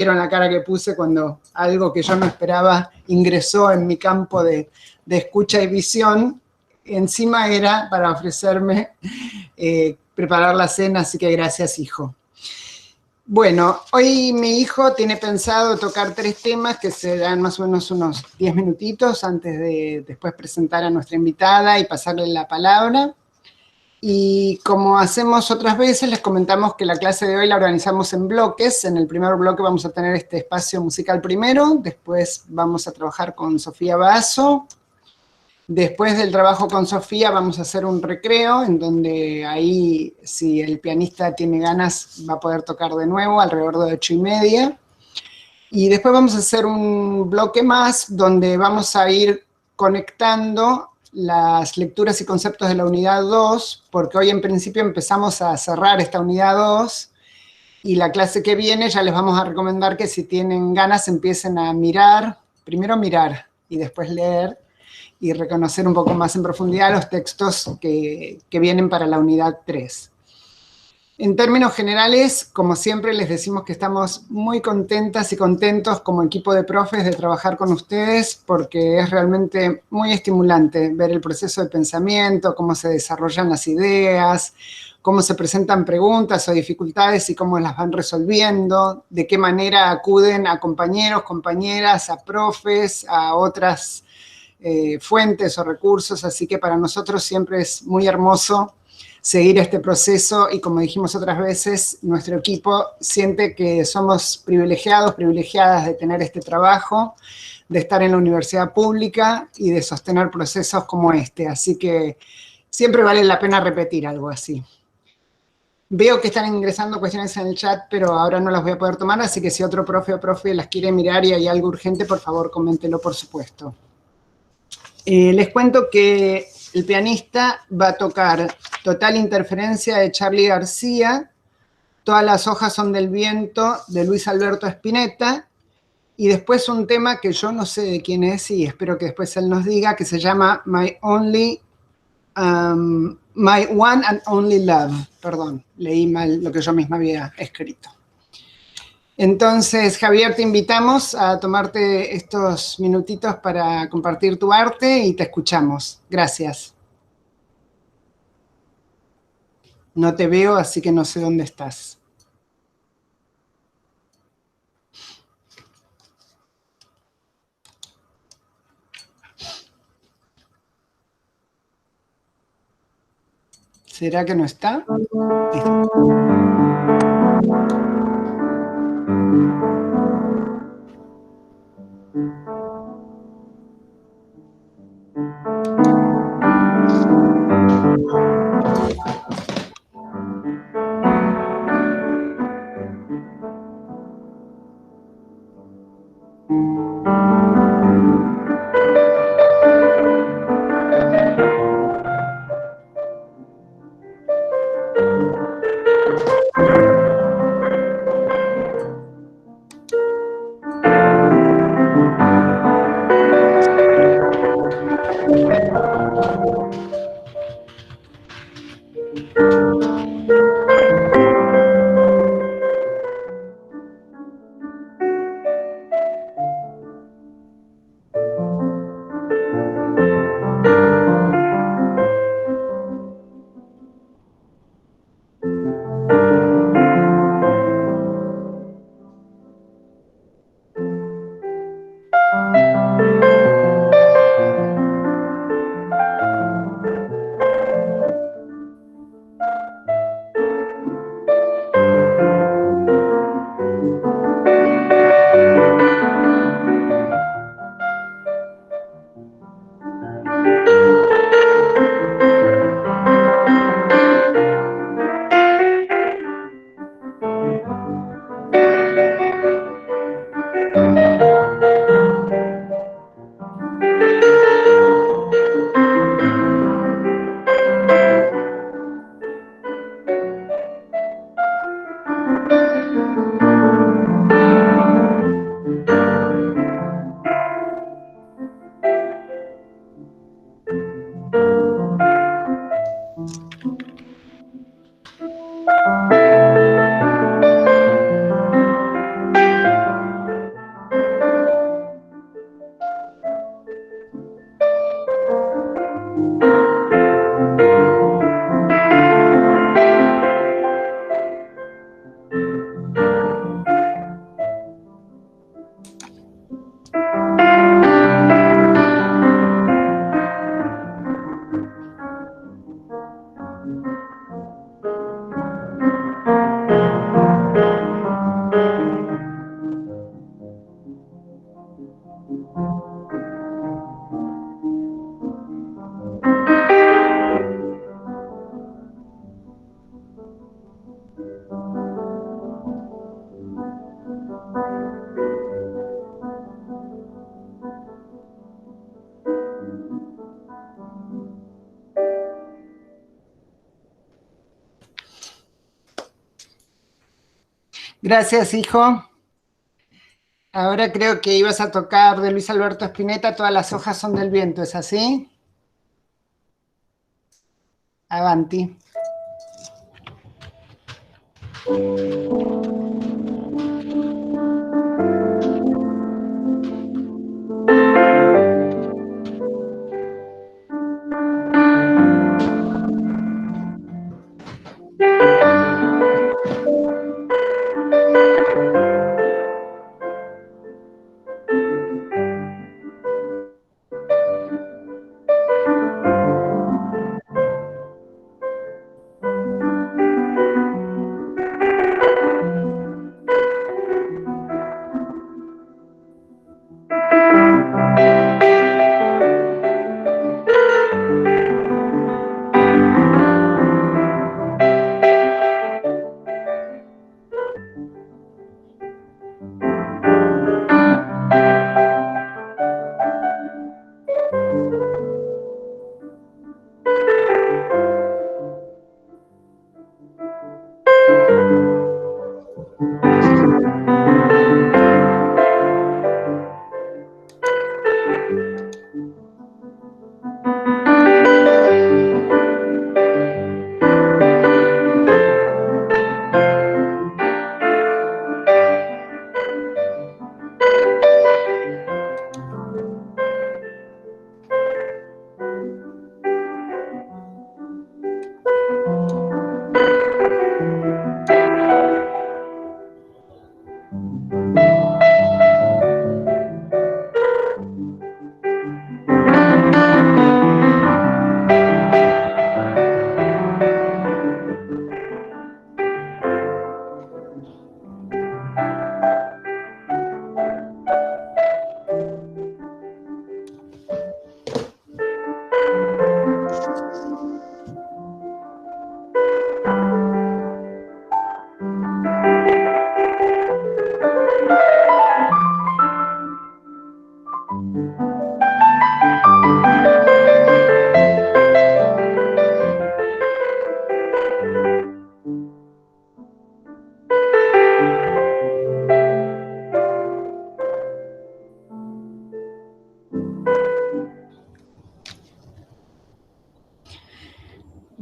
vieron la cara que puse cuando algo que yo no esperaba ingresó en mi campo de escucha y visión. Encima era para ofrecerme preparar la cena, así que gracias, hijo. Bueno, hoy mi hijo tiene pensado tocar 3 temas que serán más o menos unos 10 minutitos antes de después presentar a nuestra invitada y pasarle la palabra. Y como hacemos otras veces, les comentamos que la clase de hoy la organizamos en bloques. En el primer bloque vamos a tener este espacio musical primero, después vamos a trabajar con Sofía Basso. Después del trabajo con Sofía vamos a hacer un recreo, en donde ahí, si el pianista tiene ganas, va a poder tocar de nuevo, alrededor de 8:30. Y después vamos a hacer un bloque más, donde vamos a ir conectando las lecturas y conceptos de la unidad 2, porque hoy en principio empezamos a cerrar esta unidad 2, y la clase que viene ya les vamos a recomendar que si tienen ganas empiecen a mirar, primero mirar y después leer, y reconocer un poco más en profundidad los textos que vienen para la unidad 3. En términos generales, como siempre, les decimos que estamos muy contentas y contentos como equipo de profes de trabajar con ustedes, porque es realmente muy estimulante ver el proceso de pensamiento, cómo se desarrollan las ideas, cómo se presentan preguntas o dificultades y cómo las van resolviendo, de qué manera acuden a compañeros, compañeras, a profes, a otras fuentes o recursos. Así que para nosotros siempre es muy hermoso seguir este proceso, y como dijimos otras veces, nuestro equipo siente que somos privilegiados, privilegiadas de tener este trabajo, de estar en la universidad pública y de sostener procesos como este. Así que siempre vale la pena repetir algo así. Veo que están ingresando cuestiones en el chat, pero ahora no las voy a poder tomar, así que si otro profe o profe las quiere mirar y hay algo urgente, por favor, coméntelo, por supuesto. Les cuento que el pianista va a tocar Total Interferencia de Charly García, Todas las hojas son del viento de Luis Alberto Spinetta, y después un tema que yo no sé de quién es y espero que después él nos diga, que se llama My One and Only Love. Perdón, leí mal lo que yo misma había escrito. Entonces, Javier, te invitamos a tomarte estos minutitos para compartir tu arte y te escuchamos. Gracias. No te veo, así que no sé dónde estás. ¿Será que no está? Listo. Gracias, hijo. Ahora creo que ibas a tocar de Luis Alberto Spinetta, Todas las hojas son del viento, ¿es así? Avanti.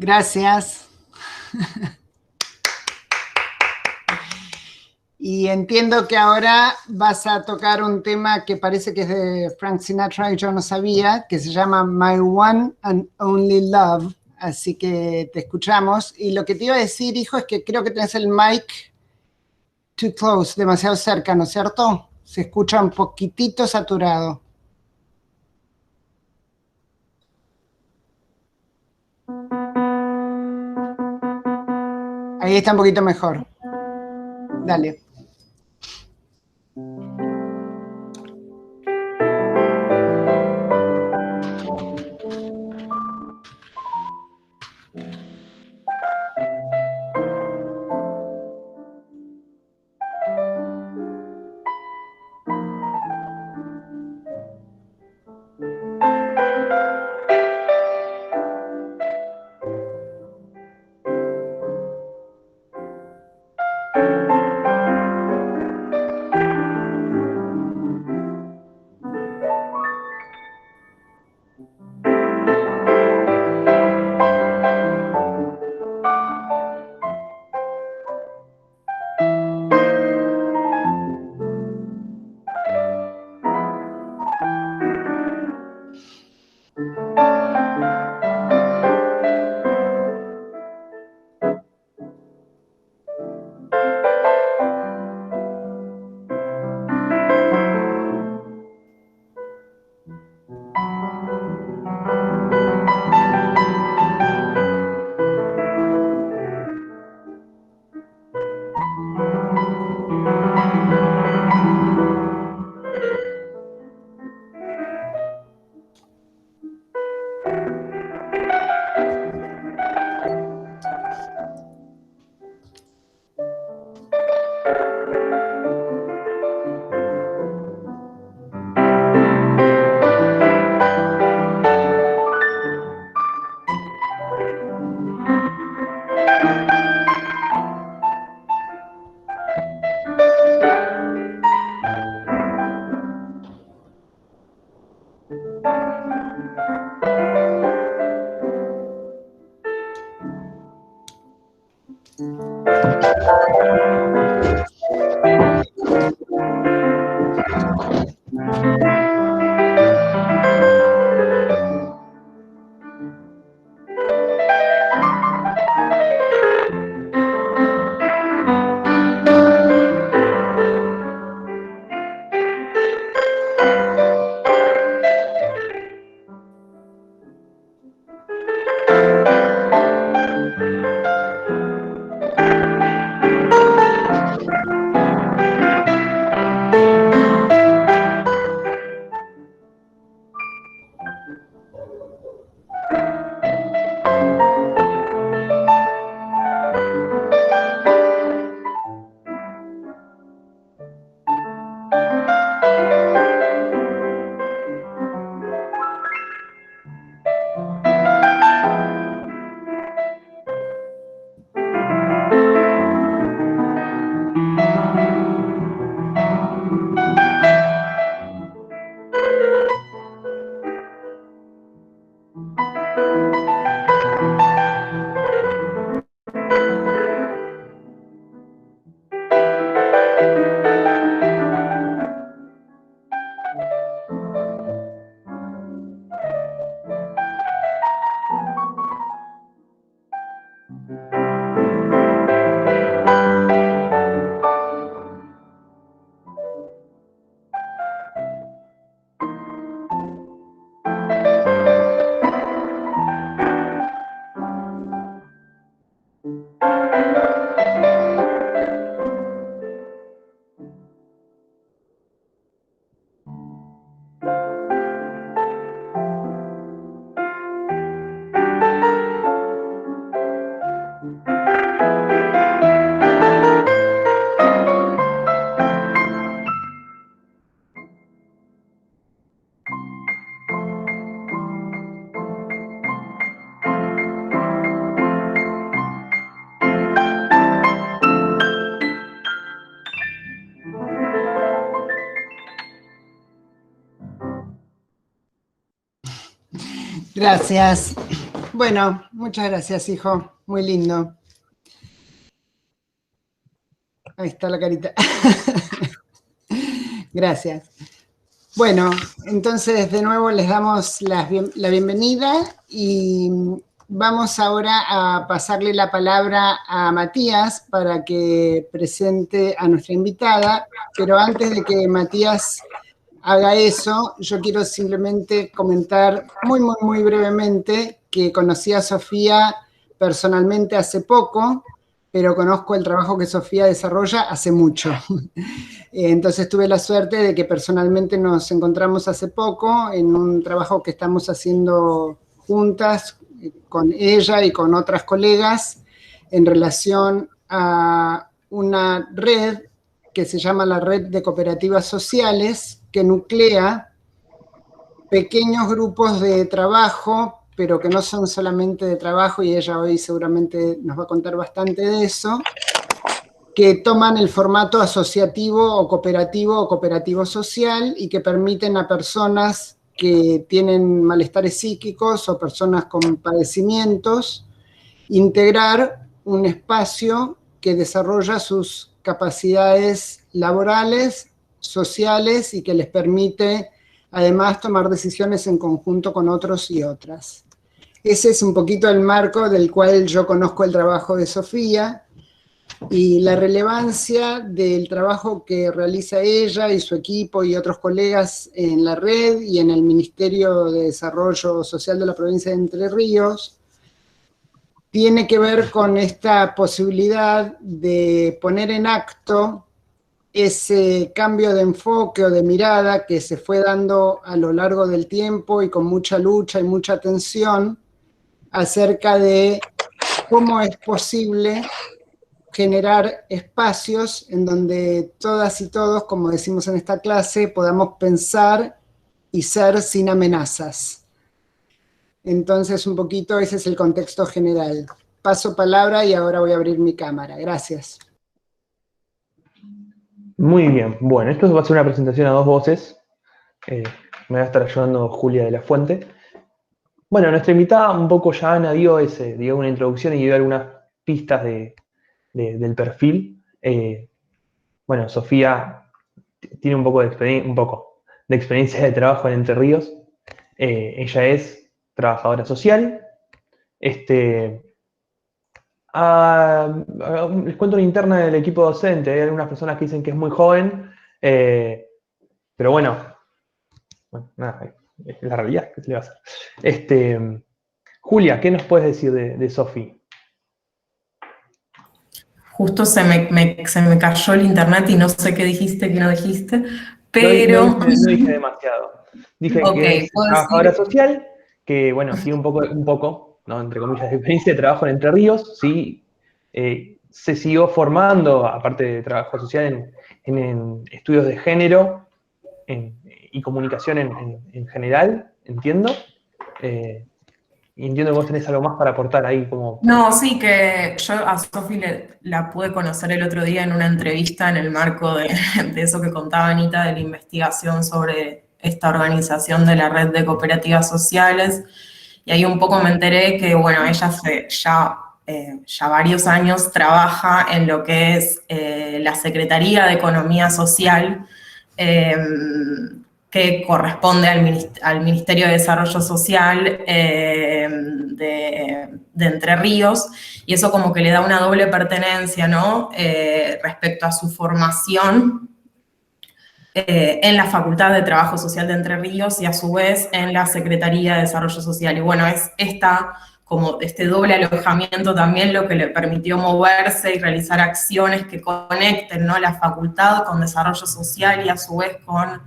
Gracias. Y entiendo que ahora vas a tocar un tema que parece que es de Frank Sinatra y yo no sabía, que se llama My One and Only Love. Así que te escuchamos. Y lo que te iba a decir, hijo, es que creo que tenés el mic too close, demasiado cerca, ¿no es cierto? Se escucha un poquitito saturado. Ahí está un poquito mejor. Dale. Gracias. Bueno, muchas gracias, hijo. Muy lindo. Ahí está la carita. Gracias. Bueno, entonces de nuevo les damos la bienvenida y vamos ahora a pasarle la palabra a Matías para que presente a nuestra invitada, pero antes de que Matías haga eso, yo quiero simplemente comentar muy brevemente que conocí a Sofía personalmente hace poco, pero conozco el trabajo que Sofía desarrolla hace mucho. Entonces tuve la suerte de que personalmente nos encontramos hace poco en un trabajo que estamos haciendo juntas con ella y con otras colegas en relación a una red que se llama la Red de Cooperativas Sociales, que nuclea pequeños grupos de trabajo, pero que no son solamente de trabajo, y ella hoy seguramente nos va a contar bastante de eso, que toman el formato asociativo o cooperativo social y que permiten a personas que tienen malestares psíquicos o personas con padecimientos integrar un espacio que desarrolla sus capacidades laborales, sociales y que les permite además tomar decisiones en conjunto con otros y otras. Ese es un poquito el marco del cual yo conozco el trabajo de Sofía y la relevancia del trabajo que realiza ella y su equipo y otros colegas en la red y en el Ministerio de Desarrollo Social de la provincia de Entre Ríos tiene que ver con esta posibilidad de poner en acto ese cambio de enfoque o de mirada que se fue dando a lo largo del tiempo y con mucha lucha y mucha tensión acerca de cómo es posible generar espacios en donde todas y todos, como decimos en esta clase, podamos pensar y ser sin amenazas. Entonces, un poquito ese es el contexto general. Paso palabra y ahora voy a abrir mi cámara. Gracias. Muy bien. Bueno, esto va a ser una presentación a dos voces. Me va a estar ayudando Julia de la Fuente. Bueno, nuestra invitada un poco ya Ana dio una introducción y dio algunas pistas del perfil. Bueno, Sofía tiene un poco de experiencia de trabajo en Entre Ríos. Ella es trabajadora social. Les cuento una interna del equipo docente. Hay algunas personas que dicen que es muy joven, pero bueno, nada, es la realidad, ¿qué se le va a hacer? Julia, ¿qué nos puedes decir de Sofía? Justo se me cayó el internet y no sé qué dijiste, qué no dijiste, pero... No dije demasiado. Dije que es trabajadora social, que bueno, tiene un poco, ¿no? Entre comillas, de experiencia de trabajo en Entre Ríos, sí, se siguió formando, aparte de trabajo social, en estudios de género y comunicación en general, entiendo. Y entiendo que vos tenés algo más para aportar ahí como... No, sí, que yo a Sofi la pude conocer el otro día en una entrevista en el marco de eso que contaba Anita, de la investigación sobre esta organización de la Red de Cooperativas Sociales. Y ahí un poco me enteré que, bueno, ella ya varios años trabaja en lo que es la Secretaría de Economía Social, que corresponde al Ministerio de Desarrollo Social de Entre Ríos, y eso como que le da una doble pertenencia, ¿no? Respecto a su formación en la Facultad de Trabajo Social de Entre Ríos y a su vez en la Secretaría de Desarrollo Social. Y bueno, es como este doble alojamiento también lo que le permitió moverse y realizar acciones que conecten, ¿no? La facultad con desarrollo social y a su vez con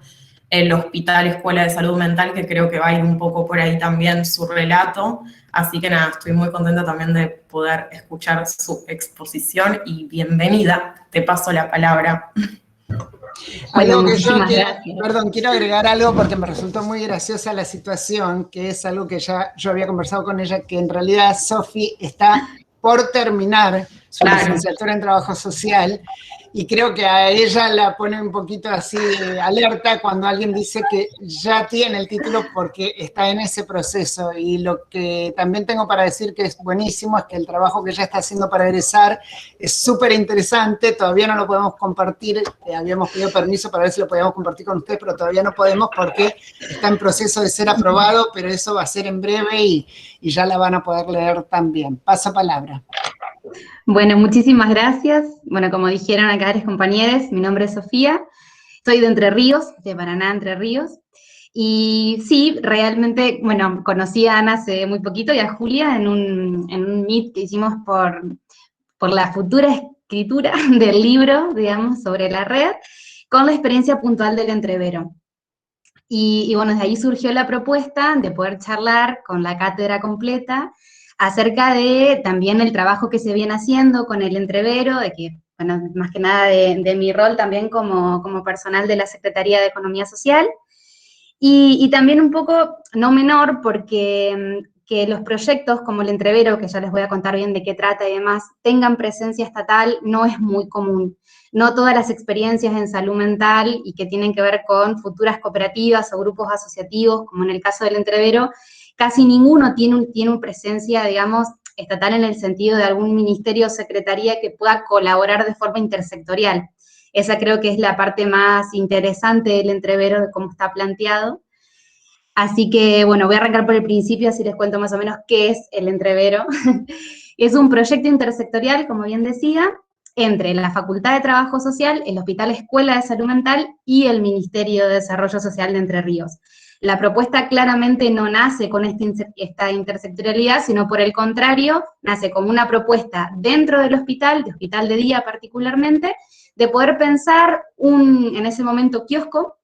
el Hospital Escuela de Salud Mental, que creo que va a ir un poco por ahí también su relato. Así que nada, estoy muy contenta también de poder escuchar su exposición y bienvenida. Te paso la palabra. Algo que yo quiero agregar algo porque me resultó muy graciosa la situación, que es algo que ya yo había conversado con ella, que en realidad Sofi está por terminar su Claro. licenciatura en trabajo social, y creo que a ella la pone un poquito así alerta cuando alguien dice que ya tiene el título porque está en ese proceso. Y lo que también tengo para decir que es buenísimo es que el trabajo que ella está haciendo para egresar es súper interesante. Todavía no lo podemos compartir, habíamos pedido permiso para ver si lo podíamos compartir con ustedes, pero todavía no podemos porque está en proceso de ser aprobado, pero eso va a ser en breve y ya la van a poder leer también. Paso palabra. Bueno, muchísimas gracias. Bueno, como dijeron acá varios compañeros, mi nombre es Sofía, soy de Entre Ríos, de Paraná, Entre Ríos. Y sí, realmente, bueno, conocí a Ana hace muy poquito y a Julia en un meet que hicimos por la futura escritura del libro, digamos, sobre la red, con la experiencia puntual del entrevero. Y bueno, de ahí surgió la propuesta de poder charlar con la cátedra completa acerca de también el trabajo que se viene haciendo con el entrevero, de que, bueno, más que nada de mi rol también como personal de la Secretaría de Economía Social, y también un poco, no menor, porque que los proyectos como el entrevero, que ya les voy a contar bien de qué trata y demás, tengan presencia estatal no es muy común. No todas las experiencias en salud mental y que tienen que ver con futuras cooperativas o grupos asociativos, como en el caso del entrevero, casi ninguno tiene una presencia, digamos, estatal en el sentido de algún ministerio o secretaría que pueda colaborar de forma intersectorial. Esa creo que es la parte más interesante del entrevero, de cómo está planteado. Así que, bueno, voy a arrancar por el principio, así les cuento más o menos qué es el entrevero. Es un proyecto intersectorial, como bien decía, entre la Facultad de Trabajo Social, el Hospital Escuela de Salud Mental y el Ministerio de Desarrollo Social de Entre Ríos. La propuesta claramente no nace con esta intersectorialidad, sino por el contrario, nace como una propuesta dentro del hospital, de hospital de día particularmente, de poder pensar en ese momento, kiosco,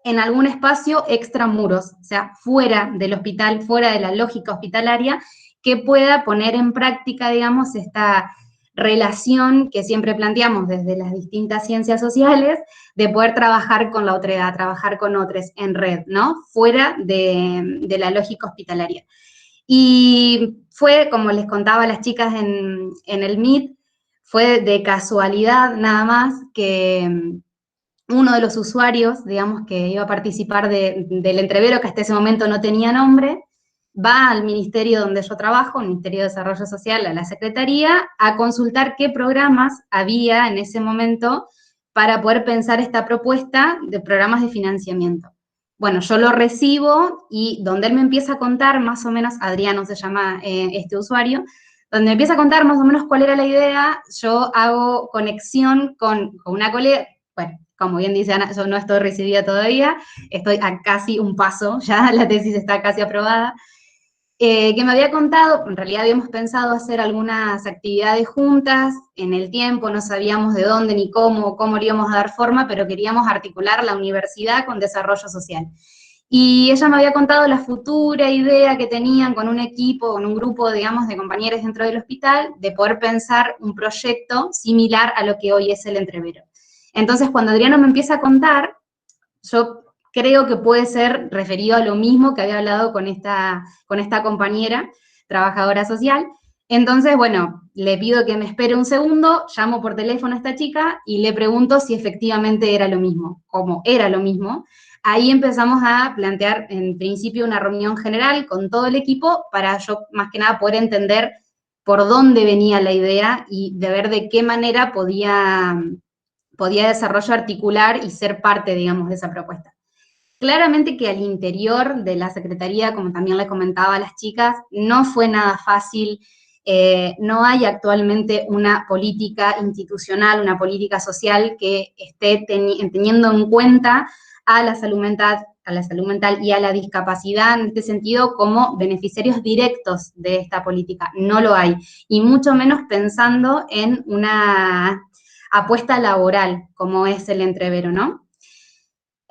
en algún espacio extramuros, o sea, fuera del hospital, fuera de la lógica hospitalaria, que pueda poner en práctica, digamos, esta relación que siempre planteamos desde las distintas ciencias sociales, de poder trabajar con la otredad, trabajar con otros en red, ¿no? Fuera de la lógica hospitalaria. Y fue, como les contaba a las chicas en el Meet, fue de casualidad nada más que uno de los usuarios, digamos, que iba a participar del entrevero, que hasta ese momento no tenía nombre, va al ministerio donde yo trabajo, el Ministerio de Desarrollo Social, a la Secretaría, a consultar qué programas había en ese momento para poder pensar esta propuesta de programas de financiamiento. Bueno, yo lo recibo y donde él me empieza a contar, más o menos, Adriano se llama este usuario, donde me empieza a contar más o menos cuál era la idea, yo hago conexión con una colega. Bueno, como bien dice Ana, yo no estoy recibida todavía, estoy a casi un paso, ya la tesis está casi aprobada, que me había contado, en realidad habíamos pensado hacer algunas actividades juntas en el tiempo, no sabíamos de dónde ni cómo le íbamos a dar forma, pero queríamos articular la universidad con desarrollo social. Y ella me había contado la futura idea que tenían con un equipo, con un grupo, digamos, de compañeros dentro del hospital, de poder pensar un proyecto similar a lo que hoy es el entrevero. Entonces, cuando Adriano me empieza a contar, yo creo que puede ser referido a lo mismo que había hablado con esta compañera, trabajadora social. Entonces, bueno, le pido que me espere un segundo, llamo por teléfono a esta chica y le pregunto si efectivamente era lo mismo. Como era lo mismo, ahí empezamos a plantear, en principio, una reunión general con todo el equipo para yo, más que nada, poder entender por dónde venía la idea y de ver de qué manera podía desarrollo articular y ser parte, digamos, de esa propuesta. Claramente que al interior de la Secretaría, como también le comentaba a las chicas, no fue nada fácil, no hay actualmente una política institucional, una política social que esté teniendo en cuenta a la salud mental y a la discapacidad en este sentido como beneficiarios directos de esta política. No lo hay, y mucho menos pensando en una apuesta laboral, como es el entrevero, ¿no?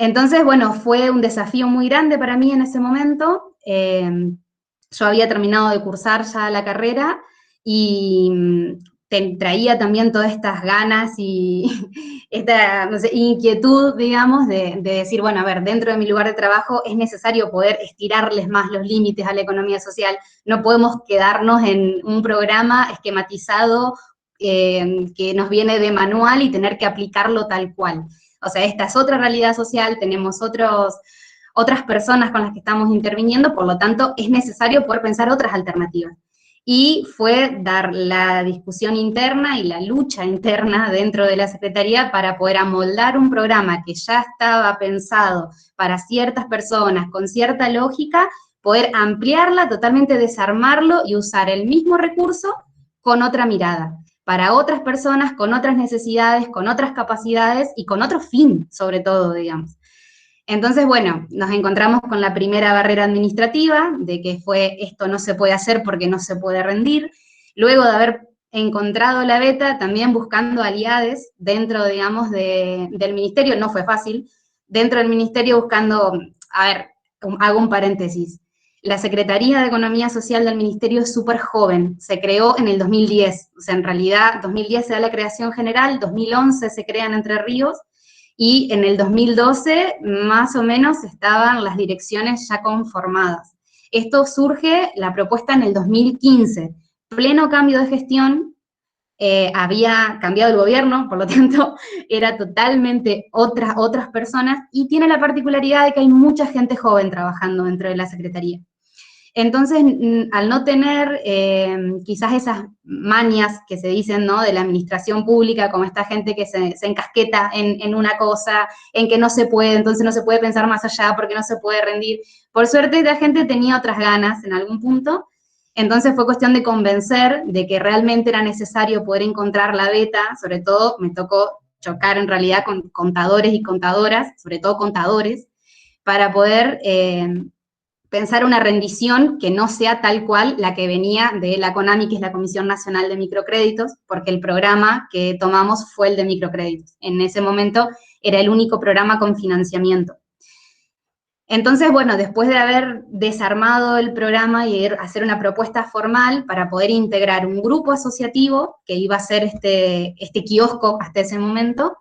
Entonces, bueno, fue un desafío muy grande para mí en ese momento. Yo había terminado de cursar ya la carrera y traía también todas estas ganas y esta, no sé, inquietud, digamos, de decir, bueno, a ver, dentro de mi lugar de trabajo es necesario poder estirarles más los límites a la economía social. No podemos quedarnos en un programa esquematizado que nos viene de manual y tener que aplicarlo tal cual. O sea, esta es otra realidad social, tenemos otras personas con las que estamos interviniendo, por lo tanto, es necesario poder pensar otras alternativas. Y fue dar la discusión interna y la lucha interna dentro de la Secretaría para poder amoldar un programa que ya estaba pensado para ciertas personas, con cierta lógica, poder ampliarla, totalmente desarmarlo y usar el mismo recurso con otra mirada, para otras personas, con otras necesidades, con otras capacidades y con otro fin, sobre todo, digamos. Entonces, bueno, nos encontramos con la primera barrera administrativa, de que fue esto no se puede hacer porque no se puede rendir. Luego de haber encontrado la beta, también buscando aliades dentro, digamos, del ministerio, no fue fácil, dentro del ministerio buscando, a ver, hago un paréntesis. La Secretaría de Economía Social del Ministerio es súper joven, se creó en el 2010, o sea, en realidad 2010 se da la creación general, 2011 se crea en Entre Ríos, y en el 2012 más o menos estaban las direcciones ya conformadas. Esto surge, la propuesta en el 2015, pleno cambio de gestión, había cambiado el gobierno, por lo tanto era totalmente otras personas, y tiene la particularidad de que hay mucha gente joven trabajando dentro de la Secretaría. Entonces, al no tener quizás esas mañas que se dicen, ¿no?, de la administración pública, como esta gente que se encasqueta en una cosa, en que no se puede, entonces no se puede pensar más allá porque no se puede rendir. Por suerte, la gente tenía otras ganas en algún punto, entonces fue cuestión de convencer de que realmente era necesario poder encontrar la beta, sobre todo me tocó chocar en realidad con contadores y contadoras, sobre todo contadores, para poder pensar una rendición que no sea tal cual la que venía de la CONAMI, que es la Comisión Nacional de Microcréditos, porque el programa que tomamos fue el de microcréditos. En ese momento era el único programa con financiamiento. Entonces, bueno, después de haber desarmado el programa y hacer una propuesta formal para poder integrar un grupo asociativo, que iba a ser este kiosco hasta ese momento,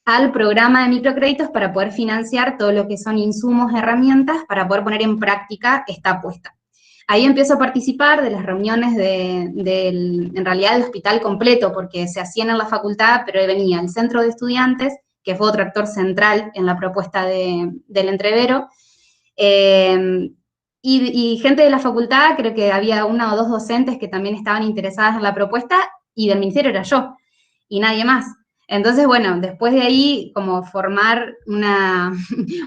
al programa de microcréditos para poder financiar todo lo que son insumos, herramientas, para poder poner en práctica esta apuesta. Ahí empiezo a participar de las reuniones en realidad del hospital completo, porque se hacían en la facultad, pero ahí venía el centro de estudiantes, que fue otro actor central en la propuesta del entrevero, y gente de la facultad, creo que había una o dos docentes que también estaban interesadas en la propuesta, y del ministerio era yo, y nadie más. Entonces, bueno, después de ahí, como formar una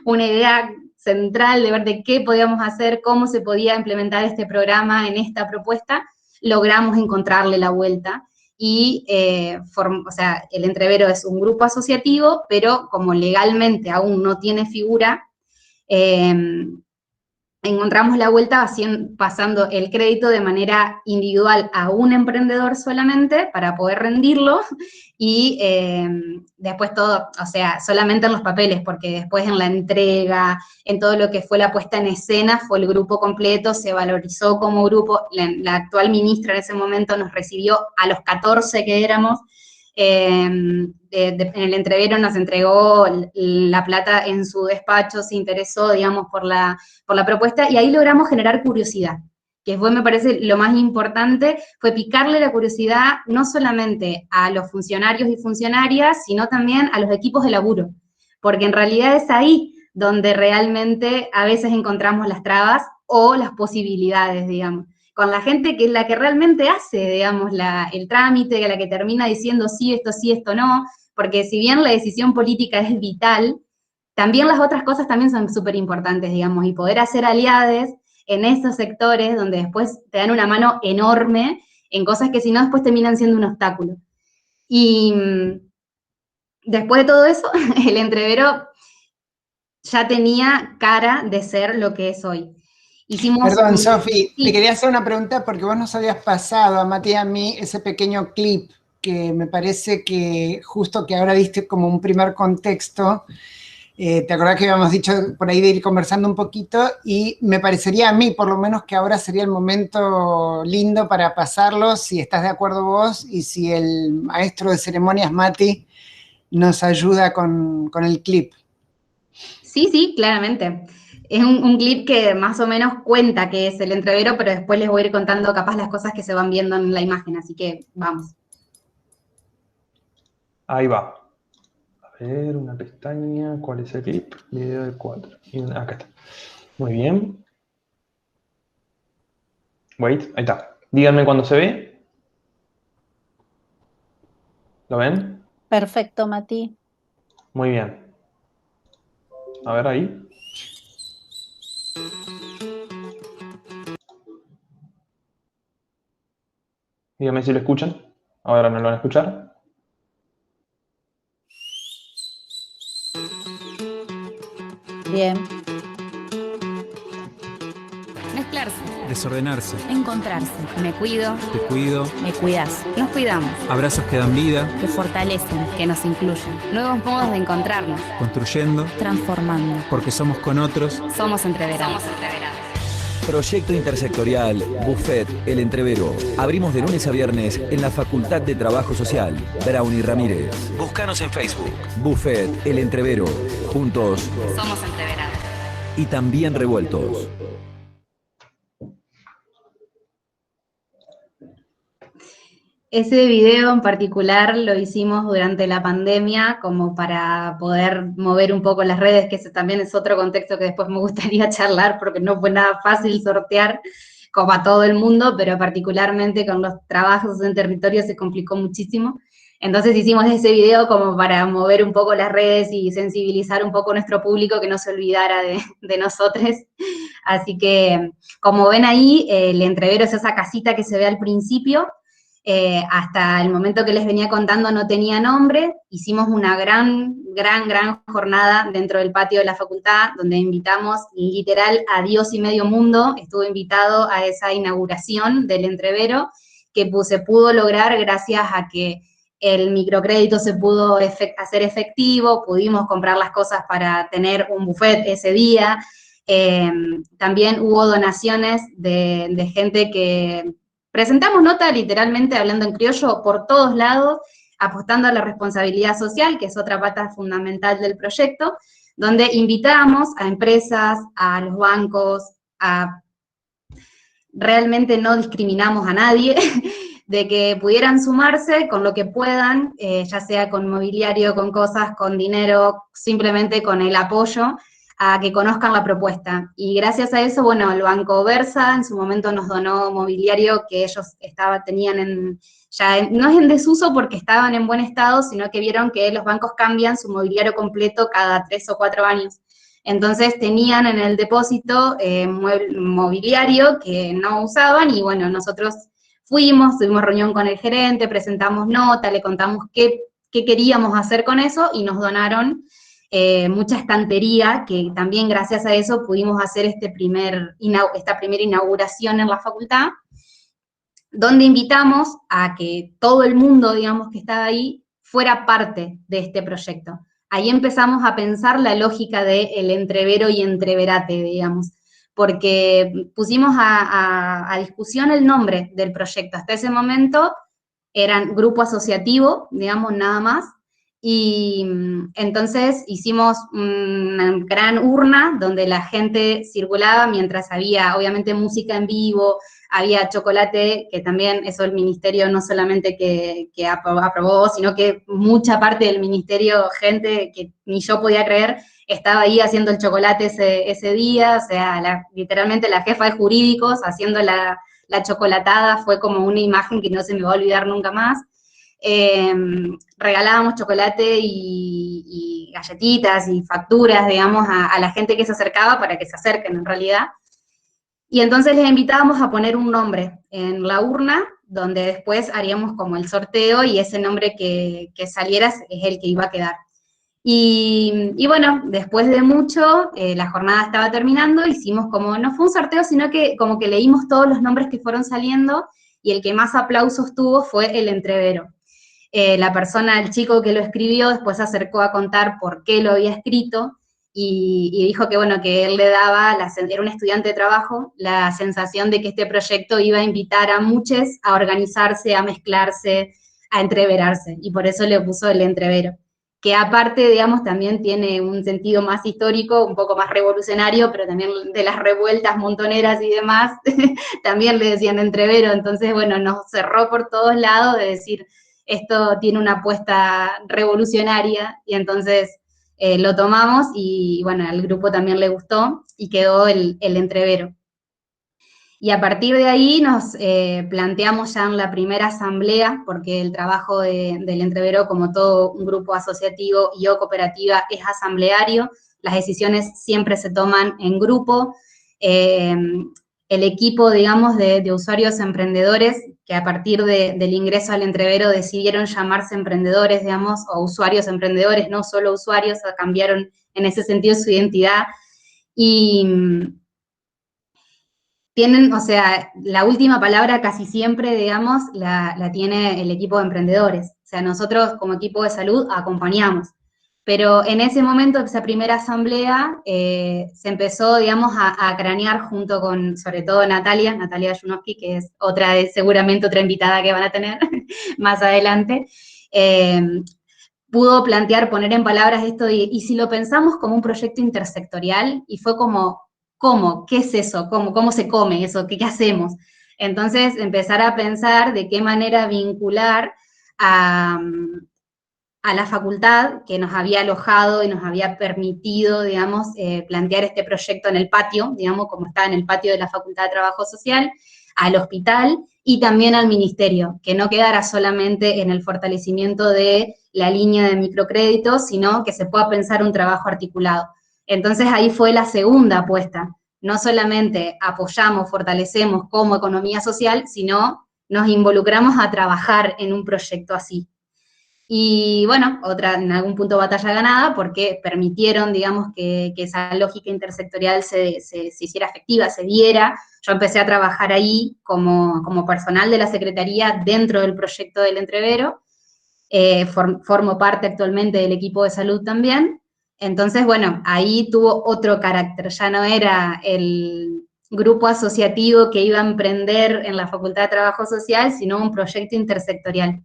idea central de ver de qué podíamos hacer, cómo se podía implementar este programa en esta propuesta, logramos encontrarle la vuelta. Y, o sea, el entrevero es un grupo asociativo, pero como legalmente aún no tiene figura, encontramos la vuelta pasando el crédito de manera individual a un emprendedor solamente para poder rendirlo, y después todo, o sea, solamente en los papeles, porque después en la entrega, en todo lo que fue la puesta en escena, fue el grupo completo, se valorizó como grupo. La actual ministra en ese momento nos recibió a los 14 que éramos, en el entrevero nos entregó la plata en su despacho, se interesó, digamos, por la propuesta, y ahí logramos generar curiosidad, que fue, me parece, lo más importante, fue picarle la curiosidad no solamente a los funcionarios y funcionarias, sino también a los equipos de laburo, porque en realidad es ahí donde realmente a veces encontramos las trabas o las posibilidades, digamos, con la gente que es la que realmente hace, digamos, el trámite, la que termina diciendo sí, esto no, porque si bien la decisión política es vital, también las otras cosas también son súper importantes, digamos, y poder hacer aliades en esos sectores donde después te dan una mano enorme en cosas que si no después terminan siendo un obstáculo. Y después de todo eso, el entrevero ya tenía cara de ser lo que es hoy. Perdón, Sofi, sí, te quería hacer una pregunta porque vos nos habías pasado a Mati y a mí ese pequeño clip que me parece que justo que ahora diste como un primer contexto. ¿Te acordás que habíamos dicho por ahí de ir conversando un poquito? Y me parecería a mí, por lo menos, que ahora sería el momento lindo para pasarlo, si estás de acuerdo vos, y si el maestro de ceremonias, Mati, nos ayuda con el clip. Sí, claramente. Es un clip que más o menos cuenta que es el entrevero, pero después les voy a ir contando capaz las cosas que se van viendo en la imagen, así que vamos. Ahí va. A ver, una pestaña. ¿Cuál es el clip? Video de 4. Acá está. Muy bien. Wait, ahí está. Díganme cuando se ve. ¿Lo ven? Perfecto, Mati. Muy bien. A ver ahí. Díganme si lo escuchan. Ahora no lo van a escuchar. Bien. Mezclarse, Desordenarse. encontrarse. Me cuido, Te cuido. me cuidas. Nos cuidamos, Abrazos que dan vida. que fortalecen, que nos incluyen. Nuevos modos de encontrarnos, Construyendo. transformando. Porque somos con otros. Somos entreverados. Proyecto intersectorial Buffet El Entrevero. Abrimos de lunes a viernes en la Facultad de Trabajo Social. Brown y Ramírez. Búscanos en Facebook. Buffet El Entrevero. Juntos Somos entreverados. y también revueltos. Ese video en particular lo hicimos durante la pandemia como para poder mover un poco las redes, que ese también es otro contexto que después me gustaría charlar porque no fue nada fácil sortear como a todo el mundo, pero particularmente con los trabajos en territorio se complicó muchísimo. Entonces hicimos ese video como para mover un poco las redes y sensibilizar un poco a nuestro público que no se olvidara de nosotros. Así que, como ven ahí, el entrevero es esa casita que se ve al principio. Hasta el momento que les venía contando no tenía nombre. Hicimos una gran jornada dentro del patio de la facultad, donde invitamos literal a Dios y medio mundo. Estuvo invitado a esa inauguración del entrevero, que se pudo lograr gracias a que el microcrédito se pudo hacer efectivo, pudimos comprar las cosas para tener un buffet ese día. También hubo donaciones de gente que... Presentamos nota literalmente, hablando en criollo, por todos lados, apostando a la responsabilidad social, que es otra pata fundamental del proyecto, donde invitamos a empresas, a los bancos, realmente no discriminamos a nadie, de que pudieran sumarse con lo que puedan, ya sea con mobiliario, con cosas, con dinero, simplemente con el apoyo, a que conozcan la propuesta. Y gracias a eso, bueno, el Banco Versa en su momento nos donó mobiliario que ellos tenían no es en desuso porque estaban en buen estado, sino que vieron que los bancos cambian su mobiliario completo cada 3 o 4 años. Entonces tenían en el depósito mobiliario que no usaban, y bueno, nosotros tuvimos reunión con el gerente, presentamos nota, le contamos qué queríamos hacer con eso, y nos donaron mucha estantería, que también gracias a eso pudimos hacer esta primera inauguración en la facultad, donde invitamos a que todo el mundo, digamos, que estaba ahí, fuera parte de este proyecto. Ahí empezamos a pensar la lógica del entrevero y entreverate, digamos, porque pusimos a discusión el nombre del proyecto. Hasta ese momento eran grupo asociativo, digamos, nada más. Y entonces hicimos una gran urna donde la gente circulaba mientras había, obviamente, música en vivo, había chocolate, que también eso el ministerio no solamente que aprobó, sino que mucha parte del ministerio, gente que ni yo podía creer, estaba ahí haciendo el chocolate ese día. O sea, literalmente la jefa de jurídicos haciendo la chocolatada fue como una imagen que no se me va a olvidar nunca más. Regalábamos chocolate y galletitas y facturas, digamos, a la gente que se acercaba para que se acerquen en realidad. Y entonces les invitábamos a poner un nombre en la urna, donde después haríamos como el sorteo, y ese nombre que saliera es el que iba a quedar. Y bueno, después de mucho, la jornada estaba terminando, hicimos como, no fue un sorteo, sino que como que leímos todos los nombres que fueron saliendo, y el que más aplausos tuvo fue el entrevero. La persona, el chico que lo escribió, después se acercó a contar por qué lo había escrito, y dijo que, bueno, que él le daba, era un estudiante de trabajo, la sensación de que este proyecto iba a invitar a muchos a organizarse, a mezclarse, a entreverarse, y por eso le puso el entrevero, que aparte, digamos, también tiene un sentido más histórico, un poco más revolucionario, pero también de las revueltas montoneras y demás, también le decían entrevero. Entonces, bueno, nos cerró por todos lados de decir, esto tiene una apuesta revolucionaria, y entonces lo tomamos, y bueno, al grupo también le gustó, y quedó el entrevero. Y a partir de ahí nos planteamos ya en la primera asamblea, porque el trabajo del entrevero, como todo un grupo asociativo y o cooperativa, es asambleario, las decisiones siempre se toman en grupo. El equipo, digamos, de usuarios emprendedores, que a partir del ingreso al entrevero decidieron llamarse emprendedores, digamos, o usuarios emprendedores, no solo usuarios, cambiaron en ese sentido su identidad, y tienen, o sea, la última palabra casi siempre, digamos, la tiene el equipo de emprendedores. O sea, nosotros como equipo de salud acompañamos. Pero en ese momento, esa primera asamblea, se empezó, digamos, a cranear junto con, sobre todo, Natalia Yunowski, que es seguramente otra invitada que van a tener más adelante, pudo plantear, poner en palabras esto, y si lo pensamos como un proyecto intersectorial, y fue como, ¿cómo? ¿Qué es eso? ¿Cómo se come eso? ¿Qué hacemos? Entonces, empezar a pensar de qué manera vincular a la facultad, que nos había alojado y nos había permitido, digamos, plantear este proyecto en el patio, digamos, como está en el patio de la Facultad de Trabajo Social, al hospital y también al ministerio, que no quedara solamente en el fortalecimiento de la línea de microcréditos, sino que se pueda pensar un trabajo articulado. Entonces ahí fue la segunda apuesta. No solamente apoyamos, fortalecemos como economía social, sino nos involucramos a trabajar en un proyecto así. Y bueno, en algún punto batalla ganada, porque permitieron, digamos, que esa lógica intersectorial se hiciera efectiva, se diera. Yo empecé a trabajar ahí como personal de la Secretaría dentro del proyecto del entrevero. Formo parte actualmente del equipo de salud también. Entonces, bueno, ahí tuvo otro carácter. Ya no era el grupo asociativo que iba a emprender en la Facultad de Trabajo Social, sino un proyecto intersectorial.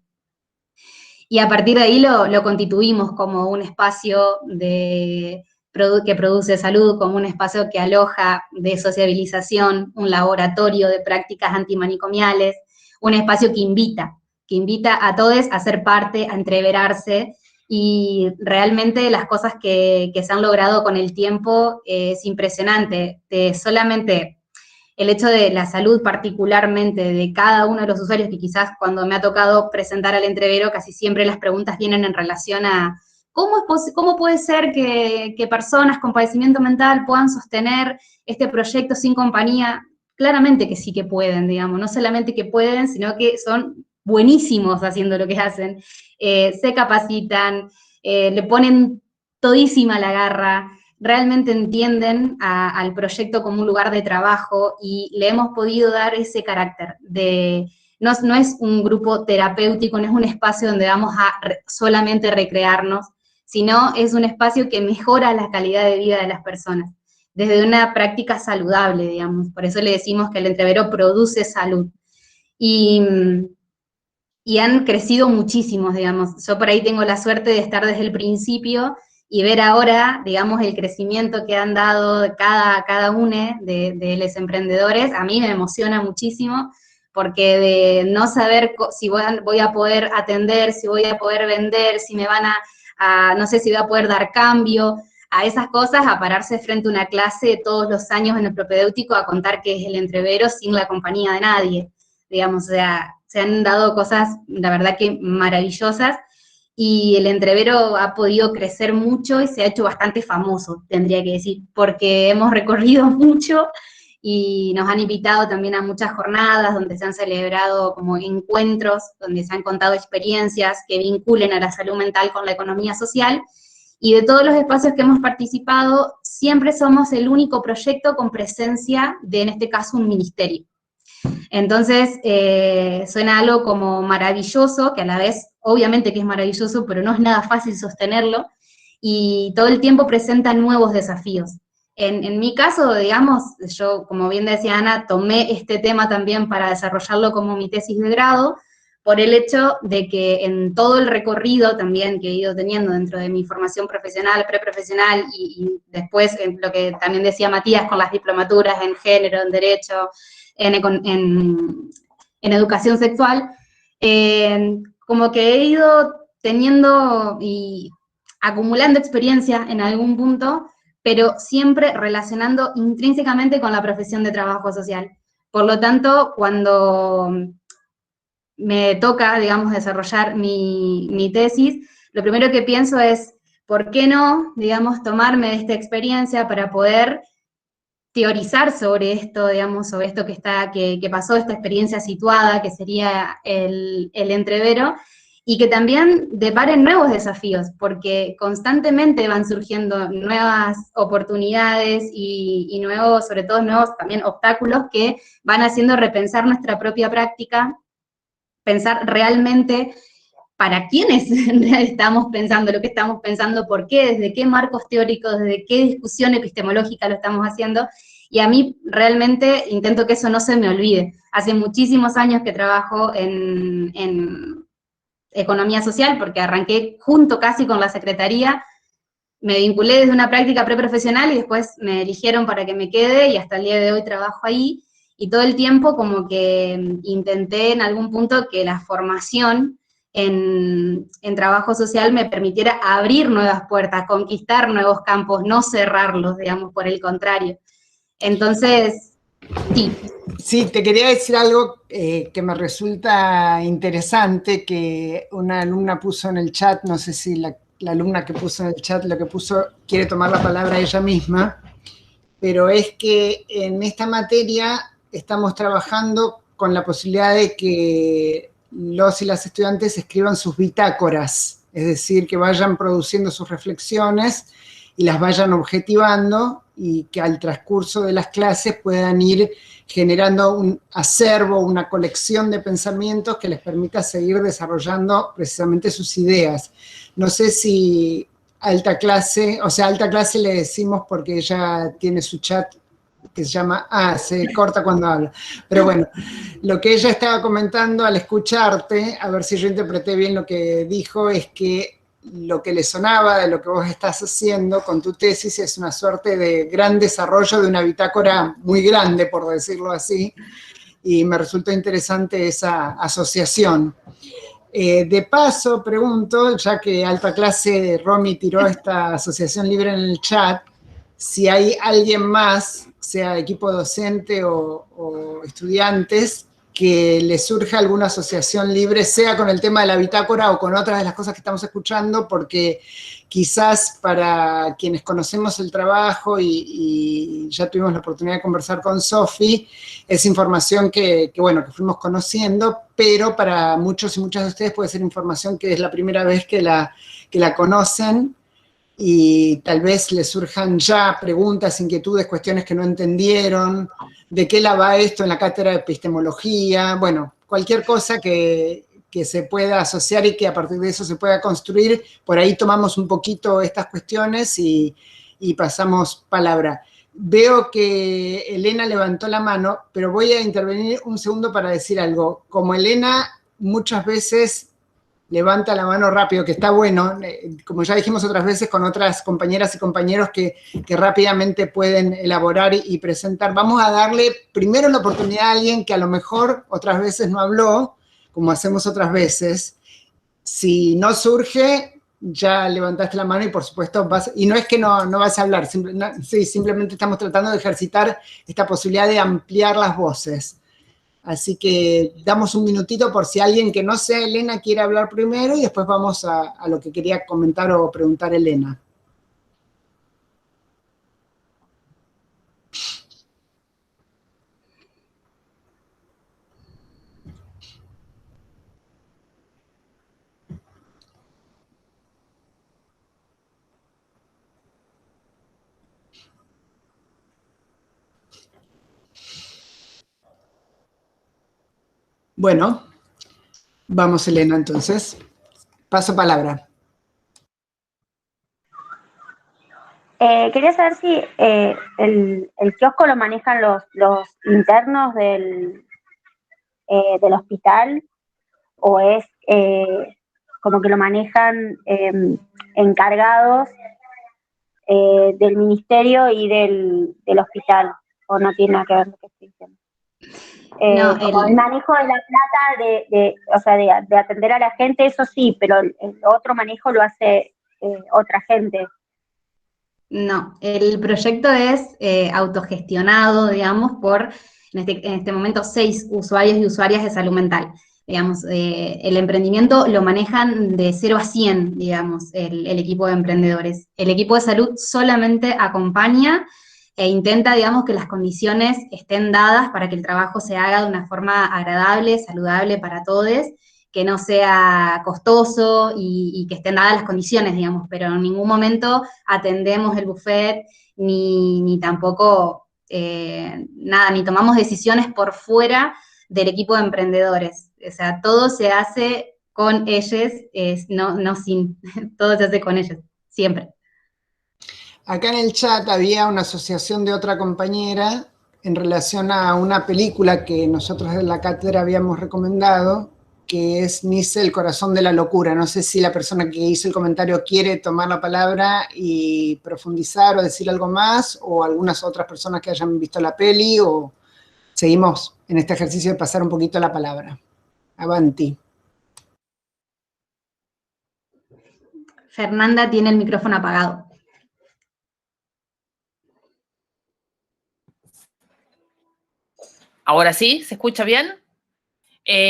Y a partir de ahí lo constituimos como un espacio que produce salud, como un espacio que aloja de sociabilización, un laboratorio de prácticas antimanicomiales, un espacio que invita a todos a ser parte, a entreverarse, y realmente las cosas que se han logrado con el tiempo es impresionante. Solamente el hecho de la salud particularmente de cada uno de los usuarios, que quizás cuando me ha tocado presentar al entrevero, casi siempre las preguntas vienen en relación a cómo puede ser que personas con padecimiento mental puedan sostener este proyecto sin compañía. Claramente que sí que pueden, digamos, no solamente que pueden, sino que son buenísimos haciendo lo que hacen, se capacitan, le ponen todísima la garra, realmente entienden al proyecto como un lugar de trabajo, y le hemos podido dar ese carácter de, no es un grupo terapéutico, no es un espacio donde vamos a solamente recrearnos, sino es un espacio que mejora la calidad de vida de las personas, desde una práctica saludable, digamos. Por eso le decimos que el entrevero produce salud. Y han crecido muchísimos, digamos. Yo por ahí tengo la suerte de estar desde el principio y ver ahora, digamos, el crecimiento que han dado cada uno de los emprendedores. A mí me emociona muchísimo, porque de no saber si voy a poder atender, si voy a poder vender, si me van no sé si voy a poder dar cambio, a esas cosas, a pararse frente a una clase todos los años en el propedéutico a contar qué es el entrevero sin la compañía de nadie, digamos. O sea, se han dado cosas, la verdad que maravillosas, y el entrevero ha podido crecer mucho y se ha hecho bastante famoso, tendría que decir, porque hemos recorrido mucho y nos han invitado también a muchas jornadas donde se han celebrado como encuentros, donde se han contado experiencias que vinculen a la salud mental con la economía social. Y de todos los espacios que hemos participado, siempre somos el único proyecto con presencia de, en este caso, un ministerio. Entonces, suena algo como maravilloso, que a la vez, obviamente que es maravilloso, pero no es nada fácil sostenerlo, y todo el tiempo presenta nuevos desafíos. En mi caso, digamos, yo, como bien decía Ana, tomé este tema también para desarrollarlo como mi tesis de grado, por el hecho de que en todo el recorrido también que he ido teniendo dentro de mi formación profesional, preprofesional, y después en lo que también decía Matías con las diplomaturas en género, en derecho, en educación sexual, como que he ido teniendo y acumulando experiencia en algún punto, pero siempre relacionando intrínsecamente con la profesión de trabajo social. Por lo tanto, cuando me toca, digamos, desarrollar mi tesis, lo primero que pienso es, ¿por qué no, digamos, tomarme de esta experiencia para poder teorizar sobre esto, digamos, sobre esto que pasó, esta experiencia situada, que sería el entrevero, y que también deparen nuevos desafíos, porque constantemente van surgiendo nuevas oportunidades y nuevos, sobre todo nuevos también obstáculos que van haciendo repensar nuestra propia práctica, pensar realmente para quiénes estamos pensando lo que estamos pensando, por qué, desde qué marcos teóricos, desde qué discusión epistemológica lo estamos haciendo, y a mí realmente intento que eso no se me olvide. Hace muchísimos años que trabajo en economía social, porque arranqué junto casi con la secretaría, me vinculé desde una práctica preprofesional y después me eligieron para que me quede y hasta el día de hoy trabajo ahí, y todo el tiempo como que intenté en algún punto que la formación en trabajo social me permitiera abrir nuevas puertas, conquistar nuevos campos, no cerrarlos, digamos, por el contrario. Entonces, sí. Sí, te quería decir algo que me resulta interesante, que una alumna puso en el chat, no sé si la alumna que puso en el chat lo que puso quiere tomar la palabra ella misma, pero es que en esta materia estamos trabajando con la posibilidad de que los y las estudiantes escriban sus bitácoras, es decir, que vayan produciendo sus reflexiones y las vayan objetivando, y que al transcurso de las clases puedan ir generando un acervo, una colección de pensamientos que les permita seguir desarrollando precisamente sus ideas. No sé si alta clase, o sea, alta clase le decimos porque ella tiene su chat que se llama, se corta cuando habla. Pero bueno, lo que ella estaba comentando al escucharte, a ver si yo interpreté bien lo que dijo, es que lo que le sonaba de lo que vos estás haciendo con tu tesis es una suerte de gran desarrollo de una bitácora muy grande, por decirlo así, y me resultó interesante esa asociación. De paso, pregunto, ya que alta clase Romy tiró esta asociación libre en el chat, si hay alguien más, sea equipo docente o estudiantes, que le surja alguna asociación libre, sea con el tema de la bitácora o con otras de las cosas que estamos escuchando, porque quizás para quienes conocemos el trabajo y ya tuvimos la oportunidad de conversar con Sofi, es información que fuimos conociendo, pero para muchos y muchas de ustedes puede ser información que es la primera vez que la conocen, y tal vez les surjan ya preguntas, inquietudes, cuestiones que no entendieron, de qué la va esto en la cátedra de epistemología, bueno, cualquier cosa que se pueda asociar y que a partir de eso se pueda construir. Por ahí tomamos un poquito estas cuestiones y pasamos palabra. Veo que Elena levantó la mano, pero voy a intervenir un segundo para decir algo. Como Elena muchas veces levanta la mano rápido, que está bueno, como ya dijimos otras veces con otras compañeras y compañeros que rápidamente pueden elaborar y presentar, vamos a darle primero la oportunidad a alguien que a lo mejor otras veces no habló, como hacemos otras veces. Si no surge, ya levantaste la mano y por supuesto vas, y no es que no vas a hablar, simplemente estamos tratando de ejercitar esta posibilidad de ampliar las voces. Así que damos un minutito por si alguien que no sea Elena quiere hablar primero, y después vamos a lo que quería comentar o preguntar Elena. Bueno, vamos Elena entonces. Paso palabra. Quería saber si el kiosco lo manejan los internos del hospital, o es como que lo manejan encargados del ministerio y del hospital, o no tiene nada que ver lo que estoy diciendo. No, como el manejo de la plata, o sea, de atender a la gente, eso sí, pero el otro manejo lo hace otra gente. No, el proyecto es autogestionado, digamos, por, en este momento, 6 usuarios y usuarias de salud mental. Digamos, el emprendimiento lo manejan de 0 a 100, digamos, el equipo de emprendedores. El equipo de salud solamente acompaña e intenta, digamos, que las condiciones estén dadas para que el trabajo se haga de una forma agradable, saludable para todos, que no sea costoso y que estén dadas las condiciones, digamos, pero en ningún momento atendemos el buffet, ni tampoco, nada, ni tomamos decisiones por fuera del equipo de emprendedores. O sea, todo se hace con ellos, no sin, todo se hace con ellos, siempre. Acá en el chat había una asociación de otra compañera en relación a una película que nosotros en la cátedra habíamos recomendado, que es Nice, el corazón de la locura. No sé si la persona que hizo el comentario quiere tomar la palabra y profundizar o decir algo más, o algunas otras personas que hayan visto la peli, o seguimos en este ejercicio de pasar un poquito la palabra. Avanti. Fernanda tiene el micrófono apagado. ¿Ahora sí? ¿Se escucha bien?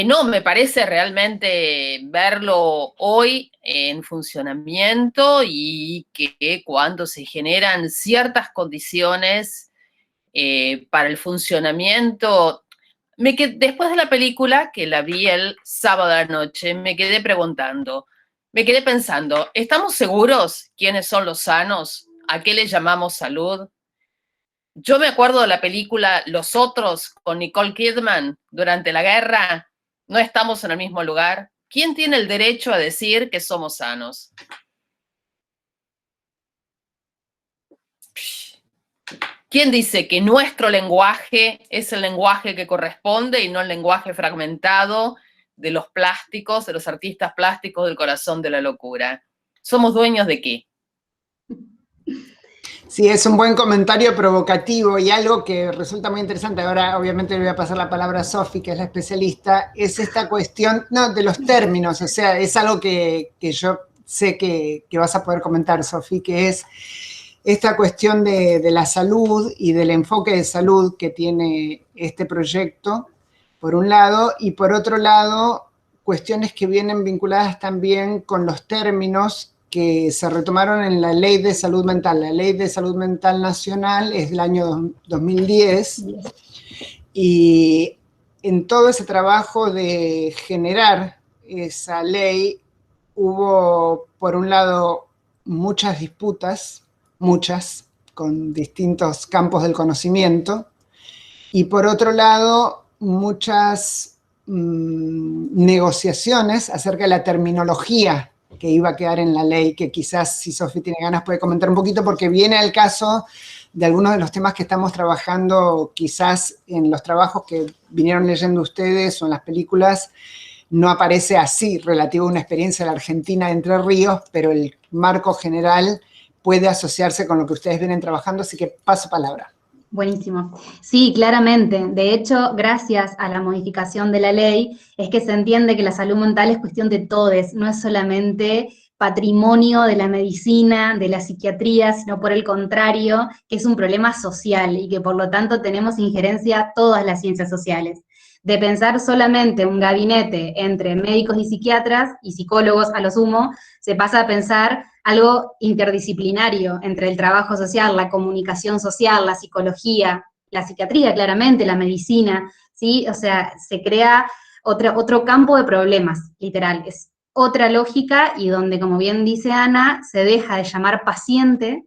No, me parece realmente verlo hoy en funcionamiento y que cuando se generan ciertas condiciones para el funcionamiento, después de la película, que la vi el sábado a la noche, me quedé pensando, ¿estamos seguros quiénes son los sanos? ¿A qué le llamamos salud? Yo me acuerdo de la película Los Otros con Nicole Kidman durante la guerra. No estamos en el mismo lugar. ¿Quién tiene el derecho a decir que somos sanos? ¿Quién dice que nuestro lenguaje es el lenguaje que corresponde y no el lenguaje fragmentado de los plásticos, de los artistas plásticos del corazón de la locura? ¿Somos dueños de qué? Sí, es un buen comentario provocativo y algo que resulta muy interesante. Ahora, obviamente, le voy a pasar la palabra a Sofi, que es la especialista. Es esta cuestión, no, de los términos, o sea, es algo que yo sé que vas a poder comentar, Sofi, que es esta cuestión de la salud y del enfoque de salud que tiene este proyecto, por un lado, y por otro lado, cuestiones que vienen vinculadas también con los términos que se retomaron en la Ley de Salud Mental. La Ley de Salud Mental Nacional es del año 2010, y en todo ese trabajo de generar esa ley hubo, por un lado, muchas disputas, con distintos campos del conocimiento, y por otro lado, muchas negociaciones acerca de la terminología que iba a quedar en la ley, que quizás, si Sofi tiene ganas, puede comentar un poquito, porque viene al caso de algunos de los temas que estamos trabajando, quizás en los trabajos que vinieron leyendo ustedes o en las películas, no aparece así, relativo a una experiencia de la Argentina de Entre Ríos, pero el marco general puede asociarse con lo que ustedes vienen trabajando, así que paso palabra. Buenísimo. Sí, claramente. De hecho, gracias a la modificación de la ley, es que se entiende que la salud mental es cuestión de todos, no es solamente patrimonio de la medicina, de la psiquiatría, sino por el contrario, que es un problema social y que por lo tanto tenemos injerencia todas las ciencias sociales. De pensar solamente un gabinete entre médicos y psiquiatras y psicólogos a lo sumo, se pasa a pensar algo interdisciplinario entre el trabajo social, la comunicación social, la psicología, la psiquiatría claramente, la medicina, ¿sí? O sea, se crea otro campo de problemas, literal, es otra lógica y donde, como bien dice Ana, se deja de llamar paciente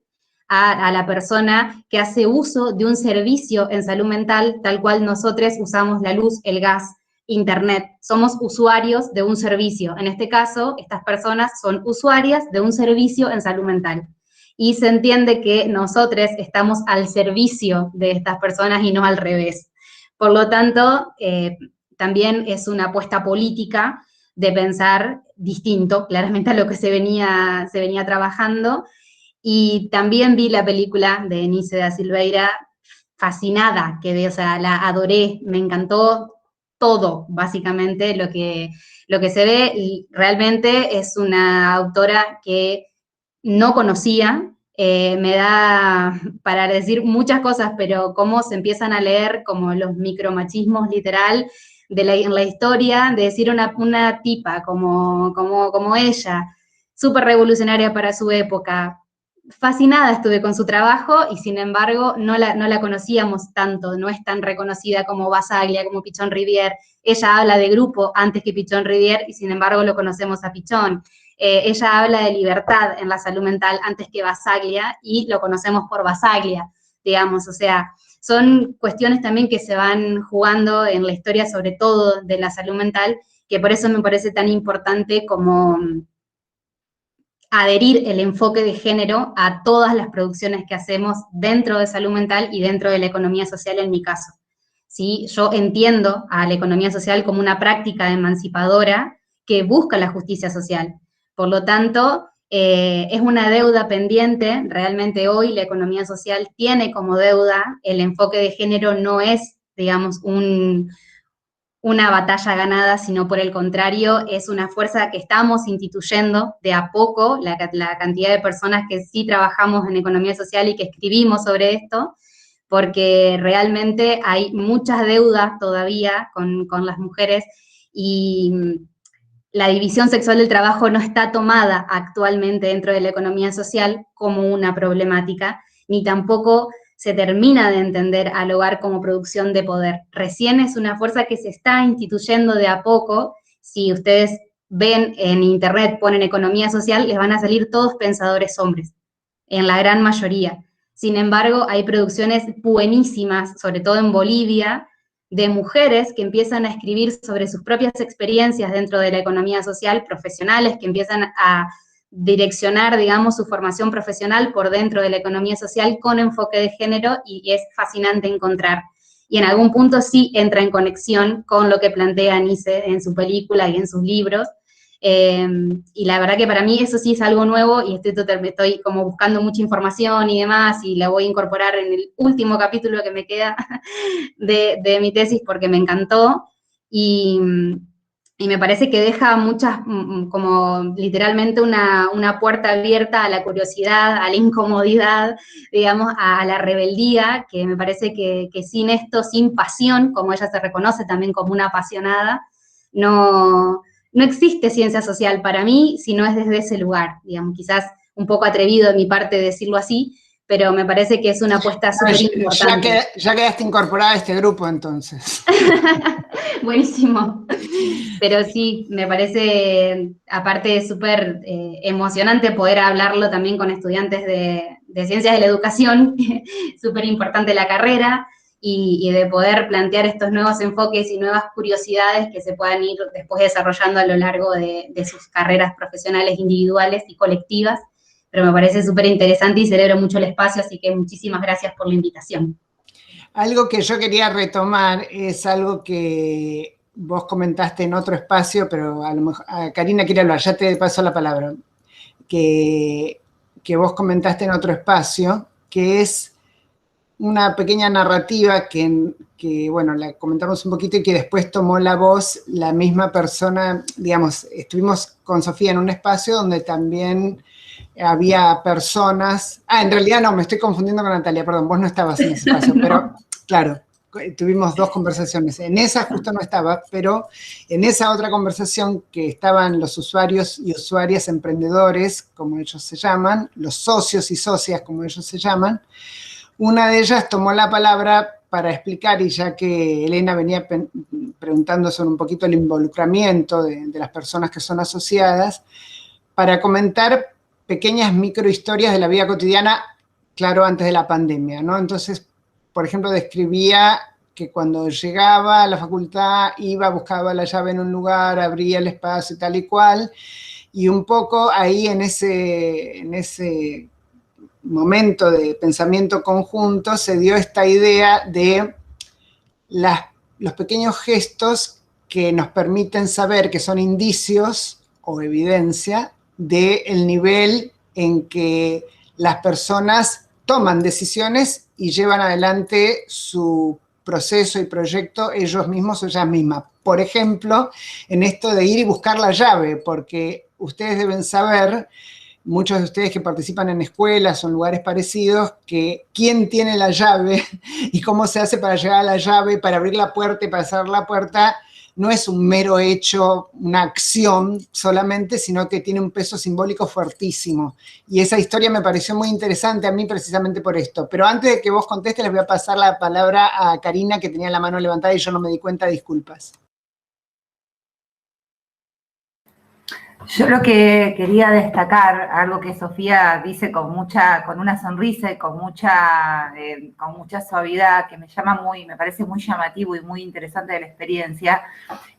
a la persona que hace uso de un servicio en salud mental, tal cual nosotros usamos la luz, el gas, internet. Somos usuarios de un servicio. En este caso, estas personas son usuarias de un servicio en salud mental. Y se entiende que nosotros estamos al servicio de estas personas y no al revés. Por lo tanto, también es una apuesta política de pensar distinto, claramente a lo que se venía trabajando. Y también vi la película de Nice da Silveira, fascinada quedé, o sea, la adoré, me encantó todo, básicamente, lo que se ve, y realmente es una autora que no conocía, me da para decir muchas cosas, pero cómo se empiezan a leer como los micromachismos literal en la historia, de decir una tipa como ella, súper revolucionaria para su época. Fascinada estuve con su trabajo y sin embargo no la conocíamos tanto, no es tan reconocida como Basaglia, como Pichón Rivière. Ella habla de grupo antes que Pichón Rivière y sin embargo lo conocemos a Pichón. Ella habla de libertad en la salud mental antes que Basaglia y lo conocemos por Basaglia, digamos, o sea, son cuestiones también que se van jugando en la historia, sobre todo de la salud mental, que por eso me parece tan importante como adherir el enfoque de género a todas las producciones que hacemos dentro de salud mental y dentro de la economía social en mi caso. ¿Sí? Yo entiendo a la economía social como una práctica emancipadora que busca la justicia social. Por lo tanto, es una deuda pendiente. Realmente hoy la economía social tiene como deuda, el enfoque de género no es, digamos, una batalla ganada, sino por el contrario, es una fuerza que estamos instituyendo de a poco, la cantidad de personas que sí trabajamos en economía social y que escribimos sobre esto, porque realmente hay muchas deudas todavía con las mujeres y la división sexual del trabajo no está tomada actualmente dentro de la economía social como una problemática, ni tampoco se termina de entender al hogar como producción de poder. Recién es una fuerza que se está instituyendo de a poco. Si ustedes ven en internet, ponen economía social, les van a salir todos pensadores hombres, en la gran mayoría. Sin embargo, hay producciones buenísimas, sobre todo en Bolivia, de mujeres que empiezan a escribir sobre sus propias experiencias dentro de la economía social, profesionales que empiezan a direccionar, digamos, su formación profesional por dentro de la economía social con enfoque de género, y es fascinante encontrar. Y en algún punto sí entra en conexión con lo que plantea Nice en su película y en sus libros. Y la verdad que para mí eso sí es algo nuevo y estoy como buscando mucha información y demás, y la voy a incorporar en el último capítulo que me queda de mi tesis porque me encantó. Y me parece que deja muchas, como literalmente una puerta abierta a la curiosidad, a la incomodidad, digamos, a la rebeldía, que me parece que sin esto, sin pasión, como ella se reconoce también como una apasionada, no existe ciencia social para mí si no es desde ese lugar, digamos, quizás un poco atrevido de mi parte decirlo así, pero me parece que es una apuesta súper importante. Ya quedaste incorporada a este grupo, entonces. Buenísimo. Pero sí, me parece, aparte, súper emocionante poder hablarlo también con estudiantes de ciencias de la educación, súper importante la carrera, y de poder plantear estos nuevos enfoques y nuevas curiosidades que se puedan ir después desarrollando a lo largo de sus carreras profesionales individuales y colectivas. Pero me parece súper interesante y celebro mucho el espacio, así que muchísimas gracias por la invitación. Algo que yo quería retomar es algo que vos comentaste en otro espacio, pero a lo mejor Karina quiere hablar, ya te paso la palabra, que vos comentaste en otro espacio, que es una pequeña narrativa que, bueno, la comentamos un poquito y que después tomó la voz la misma persona. Digamos, estuvimos con Sofía en un espacio donde también había personas, en realidad no, me estoy confundiendo con Natalia, perdón, vos no estabas en ese espacio, no. Pero claro, tuvimos dos conversaciones, en esa justo no estaba, pero en esa otra conversación que estaban los usuarios y usuarias emprendedores, como ellos se llaman, los socios y socias, como ellos se llaman, una de ellas tomó la palabra para explicar, y ya que Elena venía preguntando sobre un poquito el involucramiento de las personas que son asociadas, para comentar pequeñas microhistorias de la vida cotidiana, claro, antes de la pandemia, ¿no? Entonces, por ejemplo, describía que cuando llegaba a la facultad iba, buscaba la llave en un lugar, abría el espacio y tal y cual, y un poco ahí en ese momento de pensamiento conjunto se dio esta idea de los pequeños gestos que nos permiten saber que son indicios o evidencia del nivel en que las personas toman decisiones y llevan adelante su proceso y proyecto ellos mismos o ellas mismas. Por ejemplo, en esto de ir y buscar la llave, porque ustedes deben saber, muchos de ustedes que participan en escuelas o en lugares parecidos, que quién tiene la llave y cómo se hace para llegar a la llave, para abrir la puerta y para cerrar la puerta, no es un mero hecho, una acción solamente, sino que tiene un peso simbólico fuertísimo. Y esa historia me pareció muy interesante a mí precisamente por esto. Pero antes de que vos contestes, les voy a pasar la palabra a Karina, que tenía la mano levantada y yo no me di cuenta, disculpas. Yo lo que quería destacar, algo que Sofía dice con una sonrisa y con mucha suavidad, que me parece muy llamativo y muy interesante de la experiencia,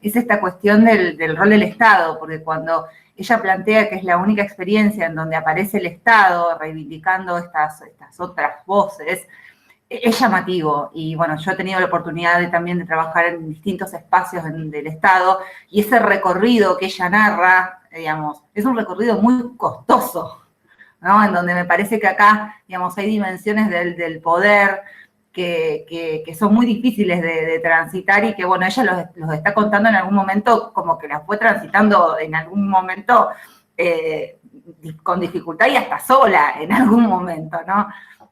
es esta cuestión del rol del Estado, porque cuando ella plantea que es la única experiencia en donde aparece el Estado reivindicando estas otras voces, es llamativo. Y bueno, yo he tenido la oportunidad también de trabajar en distintos espacios del Estado, y ese recorrido que ella narra, digamos, es un recorrido muy costoso, ¿no? En donde me parece que acá, digamos, hay dimensiones del poder que son muy difíciles de transitar y que, bueno, ella los está contando en algún momento como que las fue transitando en algún momento con dificultad y hasta sola en algún momento, ¿no?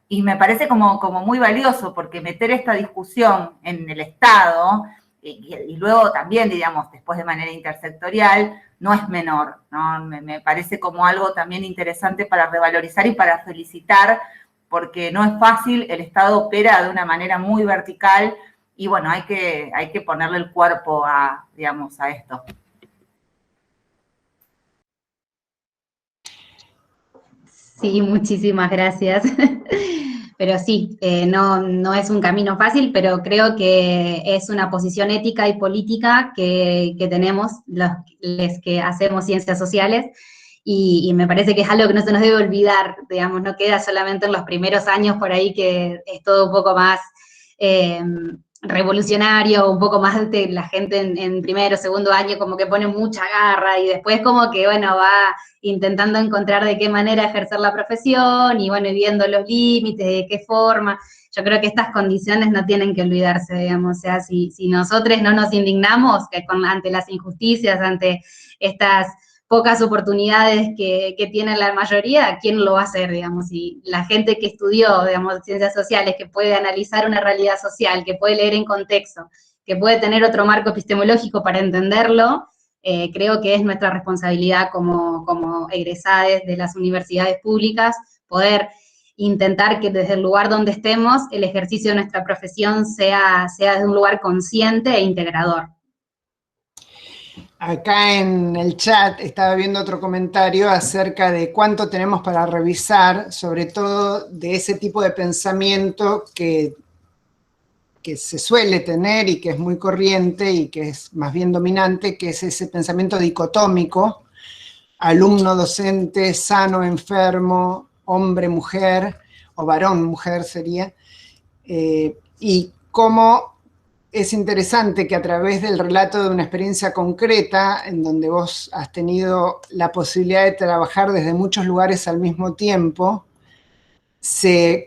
Y me parece como muy valioso, porque meter esta discusión en el Estado y luego también, digamos, después de manera intersectorial, no es menor, ¿no? Me parece como algo también interesante para revalorizar y para felicitar, porque no es fácil, el Estado opera de una manera muy vertical y bueno, hay que ponerle el cuerpo digamos, a esto. Sí, muchísimas gracias. Pero sí, no es un camino fácil, pero creo que es una posición ética y política que tenemos los que hacemos ciencias sociales, y me parece que es algo que no se nos debe olvidar, digamos, no queda solamente en los primeros años por ahí, que es todo un poco más revolucionario, un poco más de la gente en primero o segundo año como que pone mucha garra, y después como que, bueno, va intentando encontrar de qué manera ejercer la profesión, y bueno, viendo los límites, de qué forma. Yo creo que estas condiciones no tienen que olvidarse, digamos, o sea, si nosotros no nos indignamos ante las injusticias, ante estas pocas oportunidades que tiene la mayoría, ¿quién lo va a hacer, digamos? Y la gente que estudió, digamos, ciencias sociales, que puede analizar una realidad social, que puede leer en contexto, que puede tener otro marco epistemológico para entenderlo, creo que es nuestra responsabilidad como egresados de las universidades públicas, poder intentar que desde el lugar donde estemos, el ejercicio de nuestra profesión sea de un lugar consciente e integrador. Acá en el chat estaba viendo otro comentario acerca de cuánto tenemos para revisar, sobre todo de ese tipo de pensamiento que se suele tener y que es muy corriente y que es más bien dominante, que es ese pensamiento dicotómico, alumno-docente, sano-enfermo, hombre-mujer, o varón-mujer sería, y cómo es interesante que a través del relato de una experiencia concreta, en donde vos has tenido la posibilidad de trabajar desde muchos lugares al mismo tiempo,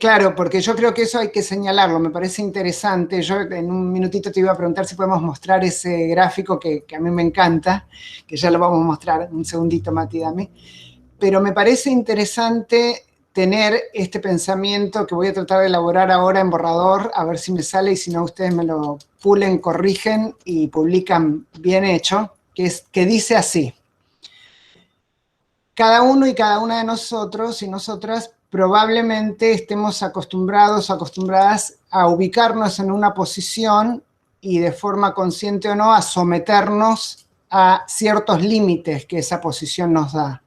claro, porque yo creo que eso hay que señalarlo, me parece interesante. Yo en un minutito te iba a preguntar si podemos mostrar ese gráfico que a mí me encanta, que ya lo vamos a mostrar, un segundito, Mati, dame. Pero me parece interesante tener este pensamiento que voy a tratar de elaborar ahora en borrador, a ver si me sale, y si no ustedes me lo pulen, corrigen y publican bien hecho, que dice así: cada uno y cada una de nosotros y nosotras probablemente estemos acostumbrados o acostumbradas a ubicarnos en una posición y de forma consciente o no a someternos a ciertos límites que esa posición nos da.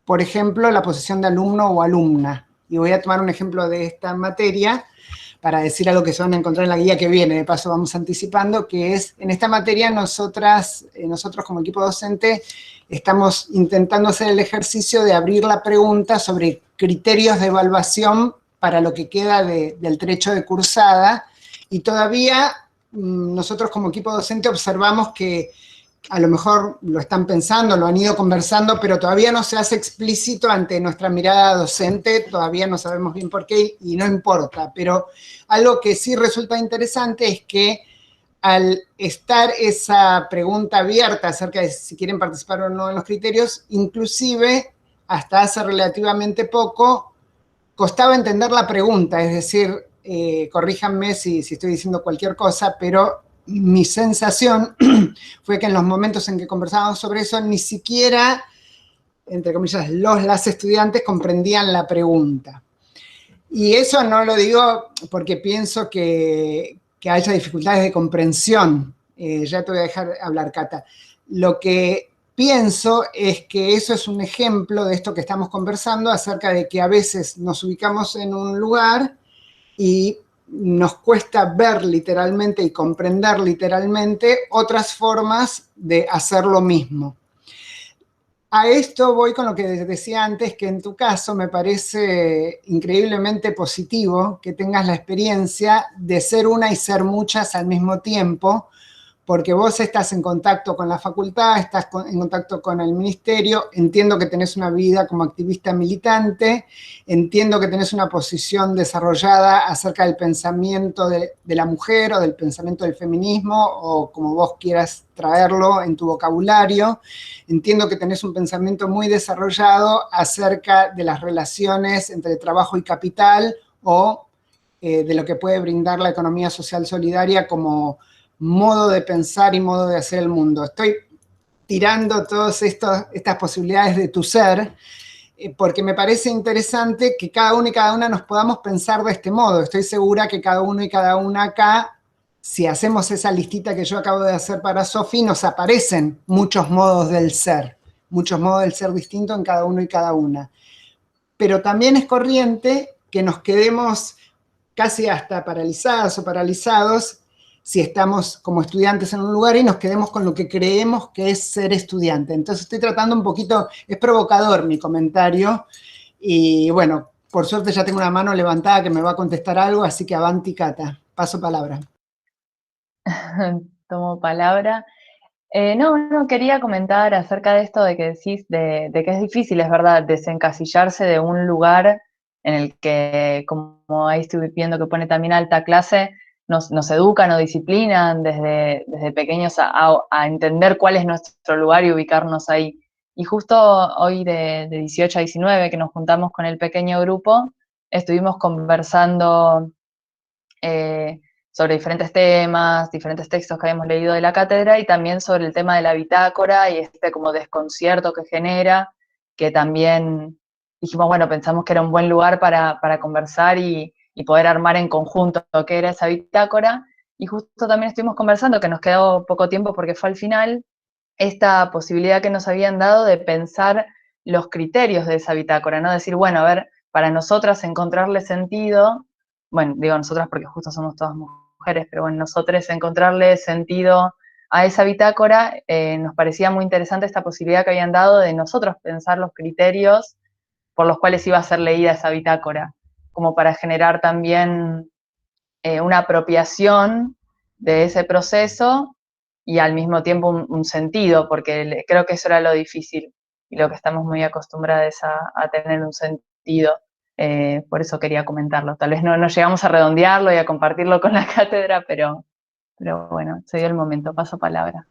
Por ejemplo, la posición de alumno o alumna. Y voy a tomar un ejemplo de esta materia para decir algo que se van a encontrar en la guía que viene, de paso vamos anticipando, que es, en esta materia nosotros como equipo docente estamos intentando hacer el ejercicio de abrir la pregunta sobre criterios de evaluación para lo que queda del trecho de cursada, y todavía nosotros como equipo docente observamos que a lo mejor lo están pensando, lo han ido conversando, pero todavía no se hace explícito ante nuestra mirada docente, todavía no sabemos bien por qué y no importa, pero algo que sí resulta interesante es que al estar esa pregunta abierta acerca de si quieren participar o no en los criterios, inclusive hasta hace relativamente poco costaba entender la pregunta, es decir, corríjanme si estoy diciendo cualquier cosa, pero mi sensación fue que en los momentos en que conversábamos sobre eso, ni siquiera, entre comillas, las estudiantes comprendían la pregunta. Y eso no lo digo porque pienso que haya dificultades de comprensión. Ya te voy a dejar hablar, Cata. Lo que pienso es que eso es un ejemplo de esto que estamos conversando acerca de que a veces nos ubicamos en un lugar y nos cuesta ver literalmente y comprender literalmente otras formas de hacer lo mismo. A esto voy con lo que decía antes, que en tu caso me parece increíblemente positivo que tengas la experiencia de ser una y ser muchas al mismo tiempo, porque vos estás en contacto con la facultad, estás en contacto con el ministerio, entiendo que tenés una vida como activista militante, entiendo que tenés una posición desarrollada acerca del pensamiento de la mujer o del pensamiento del feminismo, o como vos quieras traerlo en tu vocabulario. Entiendo que tenés un pensamiento muy desarrollado acerca de las relaciones entre trabajo y capital, o de lo que puede brindar la economía social solidaria como modo de pensar y modo de hacer el mundo. Estoy tirando todas estas posibilidades de tu ser, porque me parece interesante que cada uno y cada una nos podamos pensar de este modo. Estoy segura que cada uno y cada una acá, si hacemos esa listita que yo acabo de hacer para Sofi, nos aparecen muchos modos del ser distintos en cada uno y cada una. Pero también es corriente que nos quedemos casi hasta paralizadas o paralizados si estamos como estudiantes en un lugar y nos quedemos con lo que creemos que es ser estudiante. Entonces estoy tratando un poquito, es provocador mi comentario, y bueno, por suerte ya tengo una mano levantada que me va a contestar algo, así que avanti, Cata, paso palabra. Tomo palabra. No, quería comentar acerca de esto de que decís, de que es difícil, es verdad, desencasillarse de un lugar en el que, como ahí estoy viendo que pone también alta clase, nos educan o disciplinan desde pequeños a entender cuál es nuestro lugar y ubicarnos ahí. Y justo hoy de 18 a 19, que nos juntamos con el pequeño grupo, estuvimos conversando sobre diferentes temas, diferentes textos que habíamos leído de la cátedra, y también sobre el tema de la bitácora y este como desconcierto que genera, que también dijimos, bueno, pensamos que era un buen lugar para conversar y poder armar en conjunto lo que era esa bitácora. Y justo también estuvimos conversando, que nos quedó poco tiempo porque fue al final, esta posibilidad que nos habían dado de pensar los criterios de esa bitácora, ¿no? Decir, bueno, a ver, para nosotras encontrarle sentido, bueno, digo nosotras porque justo somos todas mujeres, pero bueno, nosotros encontrarle sentido a esa bitácora, nos parecía muy interesante esta posibilidad que habían dado de nosotros pensar los criterios por los cuales iba a ser leída esa bitácora, como para generar también una apropiación de ese proceso y al mismo tiempo un sentido, porque creo que eso era lo difícil y lo que estamos muy acostumbrados a tener un sentido. Por eso quería comentarlo. Tal vez no llegamos a redondearlo y a compartirlo con la cátedra, pero bueno, se dio el momento. Paso palabra.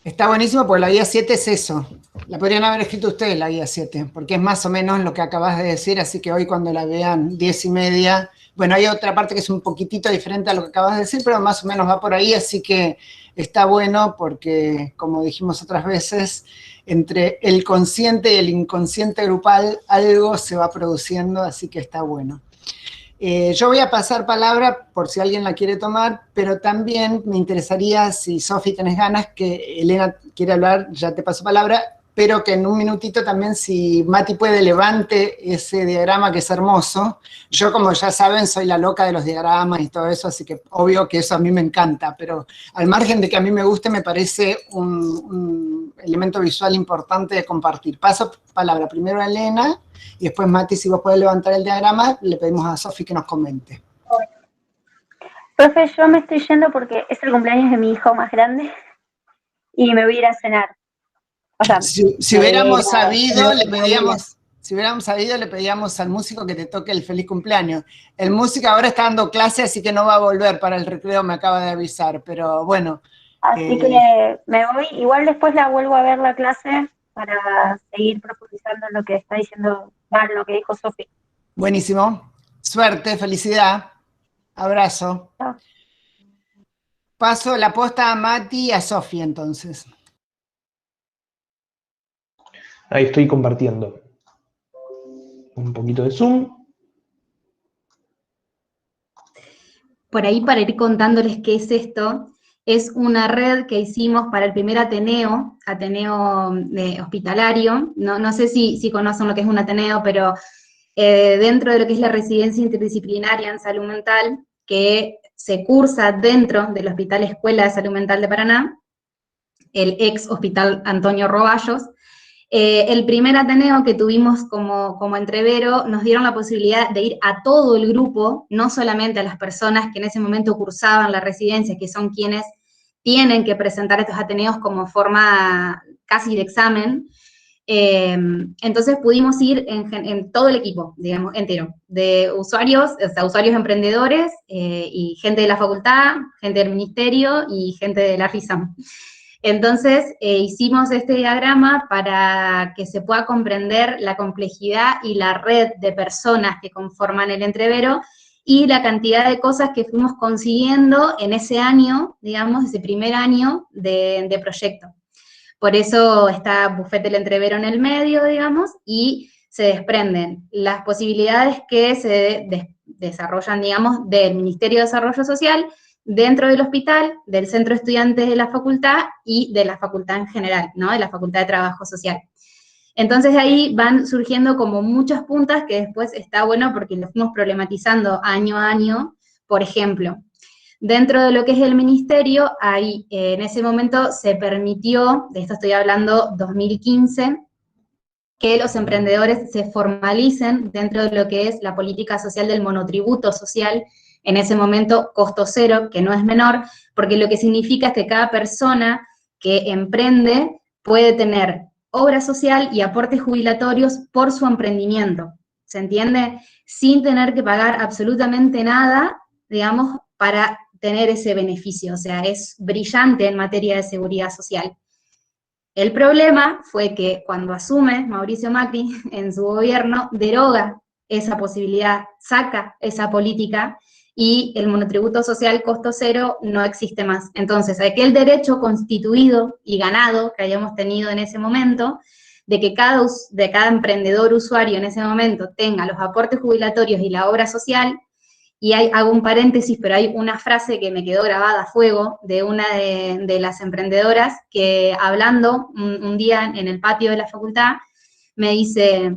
Está buenísimo porque la guía 7 es eso. La podrían haber escrito ustedes, la guía 7, porque es más o menos lo que acabas de decir, así que hoy cuando la vean 10:30, bueno, hay otra parte que es un poquitito diferente a lo que acabas de decir, pero más o menos va por ahí, así que está bueno porque, como dijimos otras veces, entre el consciente y el inconsciente grupal algo se va produciendo, así que está bueno. Yo voy a pasar palabra por si alguien la quiere tomar, pero también me interesaría, si Sofi tenés ganas, que Elena quiere hablar, ya te paso palabra, pero que en un minutito también, si Mati puede, levante ese diagrama que es hermoso. Yo, como ya saben, soy la loca de los diagramas y todo eso, así que obvio que eso a mí me encanta, pero al margen de que a mí me guste, me parece un elemento visual importante de compartir. Paso palabra primero a Elena, y después, Mati, si vos podés levantar el diagrama, le pedimos a Sofi que nos comente. Profe, yo me estoy yendo porque es el cumpleaños de mi hijo más grande y me voy a ir a cenar. O sea, si hubiéramos nada, sabido, le no, pedíamos... Si hubiéramos sabido, le pedíamos al músico que te toque el feliz cumpleaños. El músico ahora está dando clase, así que no va a volver para el recreo, me acaba de avisar, pero bueno. Así que me voy, igual después la vuelvo a ver la clase para seguir profundizando en lo que está diciendo, en lo que dijo Sofi. Buenísimo. Suerte, felicidad. Abrazo. Chao. Paso la posta a Mati y a Sofi, entonces. Ahí estoy compartiendo. Un poquito de Zoom. Por ahí, para ir contándoles qué es esto, es una red que hicimos para el primer Ateneo hospitalario. No sé si conocen lo que es un Ateneo, pero dentro de lo que es la residencia interdisciplinaria en salud mental, que se cursa dentro del Hospital Escuela de Salud Mental de Paraná, el ex Hospital Antonio Roballos. El primer Ateneo que tuvimos como entrevero, nos dieron la posibilidad de ir a todo el grupo, no solamente a las personas que en ese momento cursaban la residencia, que son quienes tienen que presentar estos Ateneos como forma casi de examen. Entonces pudimos ir en todo el equipo, digamos, entero, de usuarios, o sea, usuarios emprendedores, y gente de la facultad, gente del ministerio y gente de la RISAM. Entonces, hicimos este diagrama para que se pueda comprender la complejidad y la red de personas que conforman el entrevero y la cantidad de cosas que fuimos consiguiendo en ese año, digamos, ese primer año de proyecto. Por eso está Buffet del Entrevero en el medio, digamos, y se desprenden las posibilidades que se desarrollan, digamos, del Ministerio de Desarrollo Social, dentro del hospital, del centro de estudiantes de la facultad y de la facultad en general, ¿no? De la Facultad de Trabajo Social. Entonces ahí van surgiendo como muchas puntas que después está bueno porque lo fuimos problematizando año a año. Por ejemplo, dentro de lo que es el ministerio, ahí en ese momento se permitió, de esto estoy hablando 2015, que los emprendedores se formalicen dentro de lo que es la política social del monotributo social, en ese momento costo cero, que no es menor, porque lo que significa es que cada persona que emprende puede tener obra social y aportes jubilatorios por su emprendimiento, ¿se entiende? Sin tener que pagar absolutamente nada, digamos, para tener ese beneficio, o sea, es brillante en materia de seguridad social. El problema fue que cuando asume Mauricio Macri en su gobierno, deroga esa posibilidad, saca esa política, y el monotributo social costo cero no existe más. Entonces, aquel derecho constituido y ganado que hayamos tenido en ese momento, de que cada emprendedor usuario en ese momento tenga los aportes jubilatorios y la obra social, y hago un paréntesis, pero hay una frase que me quedó grabada a fuego de una de las emprendedoras que hablando un día en el patio de la facultad, me dice: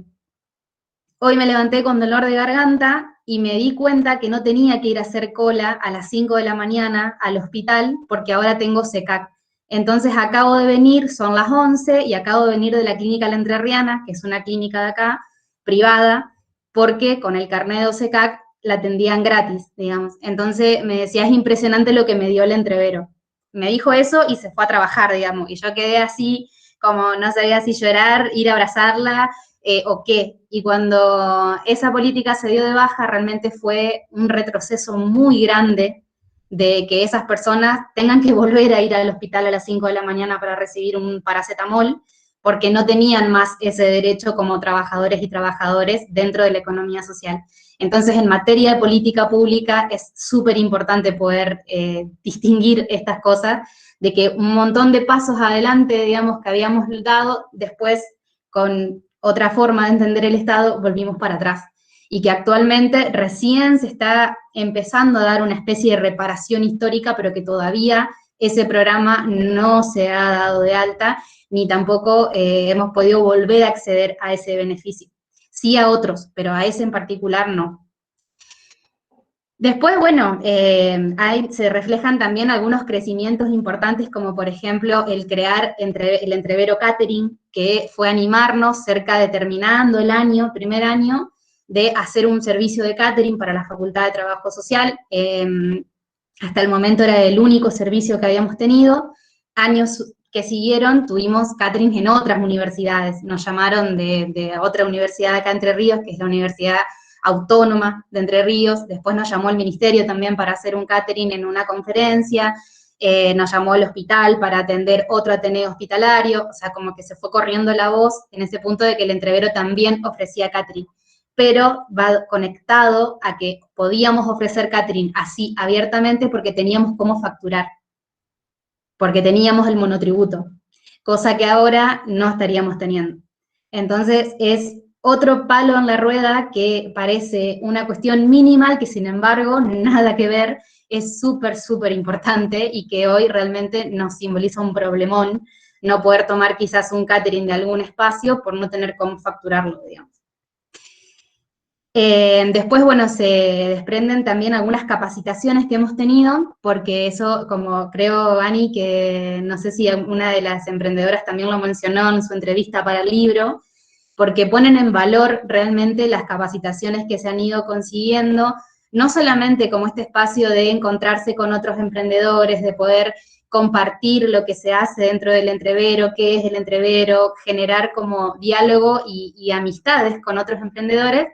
hoy me levanté con dolor de garganta y me di cuenta que no tenía que ir a hacer cola a las 5 de la mañana al hospital porque ahora tengo CECAC. Entonces acabo de venir, son las 11, y acabo de venir de la clínica La Entrerriana, que es una clínica de acá, privada, porque con el carnet de CECAC la atendían gratis, digamos. Entonces me decía, es impresionante lo que me dio el entrevero. Me dijo eso y se fue a trabajar, digamos, y yo quedé así, como no sabía si llorar, ir a abrazarla, o qué. Y cuando esa política se dio de baja, realmente fue un retroceso muy grande de que esas personas tengan que volver a ir al hospital a las 5 de la mañana para recibir un paracetamol, porque no tenían más ese derecho como trabajadores y trabajadoras dentro de la economía social. Entonces, en materia de política pública es súper importante poder distinguir estas cosas, de que un montón de pasos adelante, digamos, que habíamos dado, después con otra forma de entender el Estado, volvimos para atrás. Y que actualmente recién se está empezando a dar una especie de reparación histórica, pero que todavía ese programa no se ha dado de alta, ni tampoco hemos podido volver a acceder a ese beneficio. Sí a otros, pero a ese en particular no. Después, bueno, ahí se reflejan también algunos crecimientos importantes, como por ejemplo el crear el Entrevero Catering, que fue animarnos cerca de terminando el año, primer año, de hacer un servicio de catering para la Facultad de Trabajo Social. Hasta el momento era el único servicio que habíamos tenido. Años que siguieron tuvimos catering en otras universidades. Nos llamaron de otra universidad acá Entre Ríos, que es la Universidad Autónoma de Entre Ríos. Después nos llamó el ministerio también para hacer un catering en una conferencia. Nos llamó el hospital para atender otro ateneo hospitalario. O sea, como que se fue corriendo la voz en ese punto de que el Entrevero también ofrecía catering. Pero va conectado a que podíamos ofrecer catering así abiertamente porque teníamos cómo facturar, porque teníamos el monotributo, cosa que ahora no estaríamos teniendo. Entonces es otro palo en la rueda que parece una cuestión mínima, que sin embargo nada que ver, es súper, súper importante y que hoy realmente nos simboliza un problemón no poder tomar quizás un catering de algún espacio por no tener cómo facturarlo, digamos. Después, bueno, se desprenden también algunas capacitaciones que hemos tenido, porque eso, como creo, Ani, que no sé si una de las emprendedoras también lo mencionó en su entrevista para el libro, porque ponen en valor realmente las capacitaciones que se han ido consiguiendo, no solamente como este espacio de encontrarse con otros emprendedores, de poder compartir lo que se hace dentro del Entrevero, qué es el Entrevero, generar como diálogo y amistades con otros emprendedores,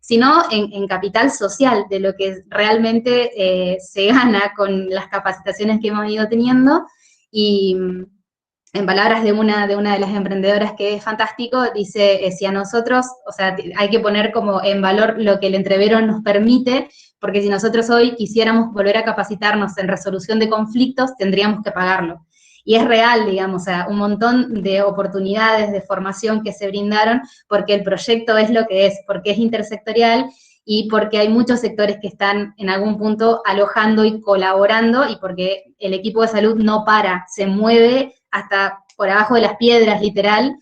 sino en capital social, de lo que realmente se gana con las capacitaciones que hemos ido teniendo. Y en palabras de una de las emprendedoras que es fantástico, dice, si a nosotros, o sea, hay que poner como en valor lo que el Entrevero nos permite, porque si nosotros hoy quisiéramos volver a capacitarnos en resolución de conflictos, tendríamos que pagarlo. Y es real, digamos, o sea, un montón de oportunidades de formación que se brindaron porque el proyecto es lo que es, porque es intersectorial y porque hay muchos sectores que están en algún punto alojando y colaborando y porque el equipo de salud no para, se mueve hasta por abajo de las piedras, literal,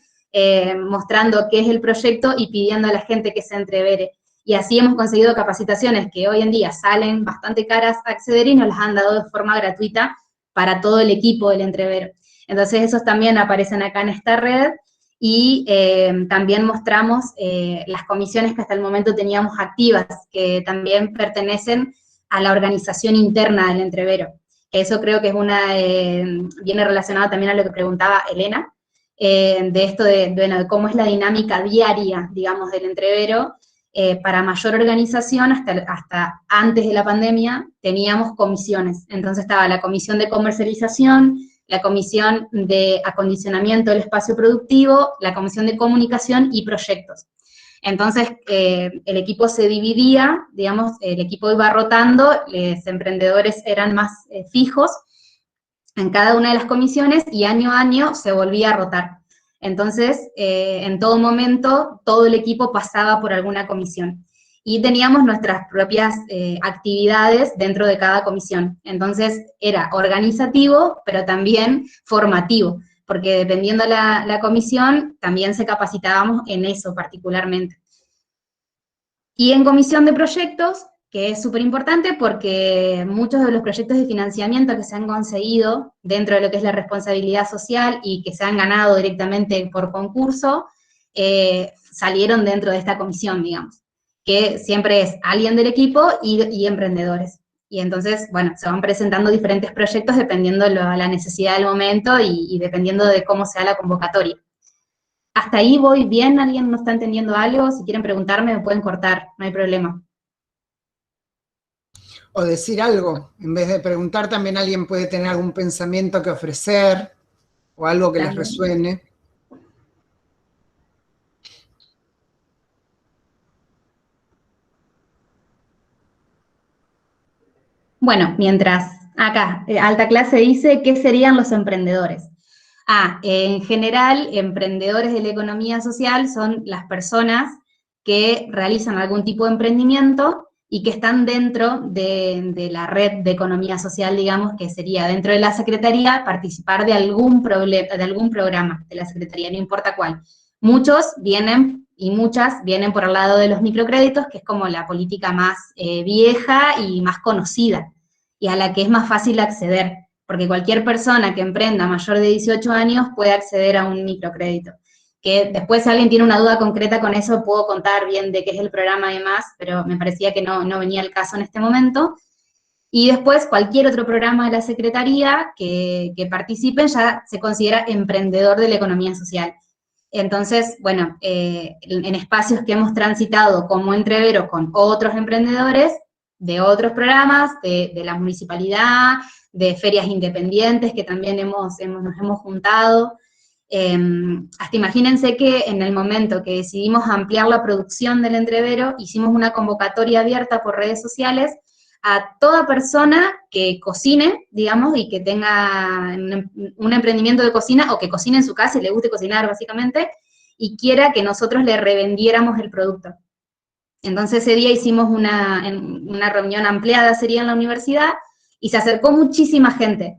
mostrando qué es el proyecto y pidiendo a la gente que se entrevere. Y así hemos conseguido capacitaciones que hoy en día salen bastante caras a acceder y nos las han dado de forma gratuita para todo el equipo del Entrevero. Entonces esos también aparecen acá en esta red y también mostramos las comisiones que hasta el momento teníamos activas, que también pertenecen a la organización interna del Entrevero. Eso creo que es viene relacionado también a lo que preguntaba Elena, de esto de cómo es la dinámica diaria, digamos, del Entrevero. Para mayor organización, hasta antes de la pandemia, teníamos comisiones. Entonces estaba la comisión de comercialización, la comisión de acondicionamiento del espacio productivo, la comisión de comunicación y proyectos. Entonces, el equipo se dividía, digamos, el equipo iba rotando, los emprendedores eran más fijos en cada una de las comisiones y año a año se volvía a rotar. Entonces, en todo momento, todo el equipo pasaba por alguna comisión. Y teníamos nuestras propias actividades dentro de cada comisión. Entonces, era organizativo, pero también formativo, porque dependiendo la comisión, también se capacitábamos en eso particularmente. Y en comisión de proyectos, que es súper importante porque muchos de los proyectos de financiamiento que se han conseguido dentro de lo que es la responsabilidad social y que se han ganado directamente por concurso, salieron dentro de esta comisión, digamos, que siempre es alguien del equipo y emprendedores. Y entonces, bueno, se van presentando diferentes proyectos dependiendo de la necesidad del momento y dependiendo de cómo sea la convocatoria. ¿Hasta ahí voy bien? ¿Alguien no está entendiendo algo? Si quieren preguntarme, me pueden cortar, no hay problema. O decir algo, en vez de preguntar también alguien puede tener algún pensamiento que ofrecer o algo que les resuene. Bueno, mientras acá, alta clase dice, ¿qué serían los emprendedores? En general, emprendedores de la economía social son las personas que realizan algún tipo de emprendimiento y que están dentro de la red de economía social, digamos, que sería dentro de la Secretaría participar de algún programa de la Secretaría, no importa cuál. Muchos vienen y muchas vienen por el lado de los microcréditos, que es como la política más vieja y más conocida, y a la que es más fácil acceder, porque cualquier persona que emprenda mayor de 18 años puede acceder a un microcrédito. Que después si alguien tiene una duda concreta con eso, puedo contar bien de qué es el programa y demás, pero me parecía que no venía el caso en este momento. Y después cualquier otro programa de la Secretaría que participen ya se considera emprendedor de la economía social. Entonces, bueno, en espacios que hemos transitado como Entrevero con otros emprendedores de otros programas, de la municipalidad, de ferias independientes que también nos hemos juntado. Hasta imagínense que en el momento que decidimos ampliar la producción del Entrevero, hicimos una convocatoria abierta por redes sociales a toda persona que cocine, digamos, y que tenga un emprendimiento de cocina, o que cocine en su casa y le guste cocinar, básicamente, y quiera que nosotros le revendiéramos el producto. Entonces ese día hicimos una reunión ampliada, sería en la universidad, y se acercó muchísima gente.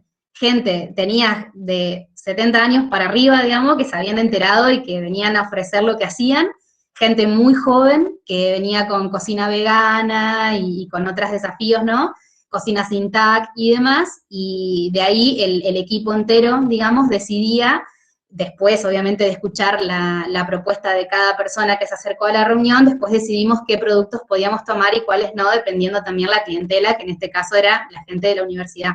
Tenía de 70 años para arriba, digamos, que se habían enterado y que venían a ofrecer lo que hacían, gente muy joven que venía con cocina vegana y con otros desafíos, ¿no? Cocina sin TAC y demás, y de ahí el equipo entero, digamos, decidía, después obviamente de escuchar la propuesta de cada persona que se acercó a la reunión, después decidimos qué productos podíamos tomar y cuáles no, dependiendo también la clientela, que en este caso era la gente de la universidad.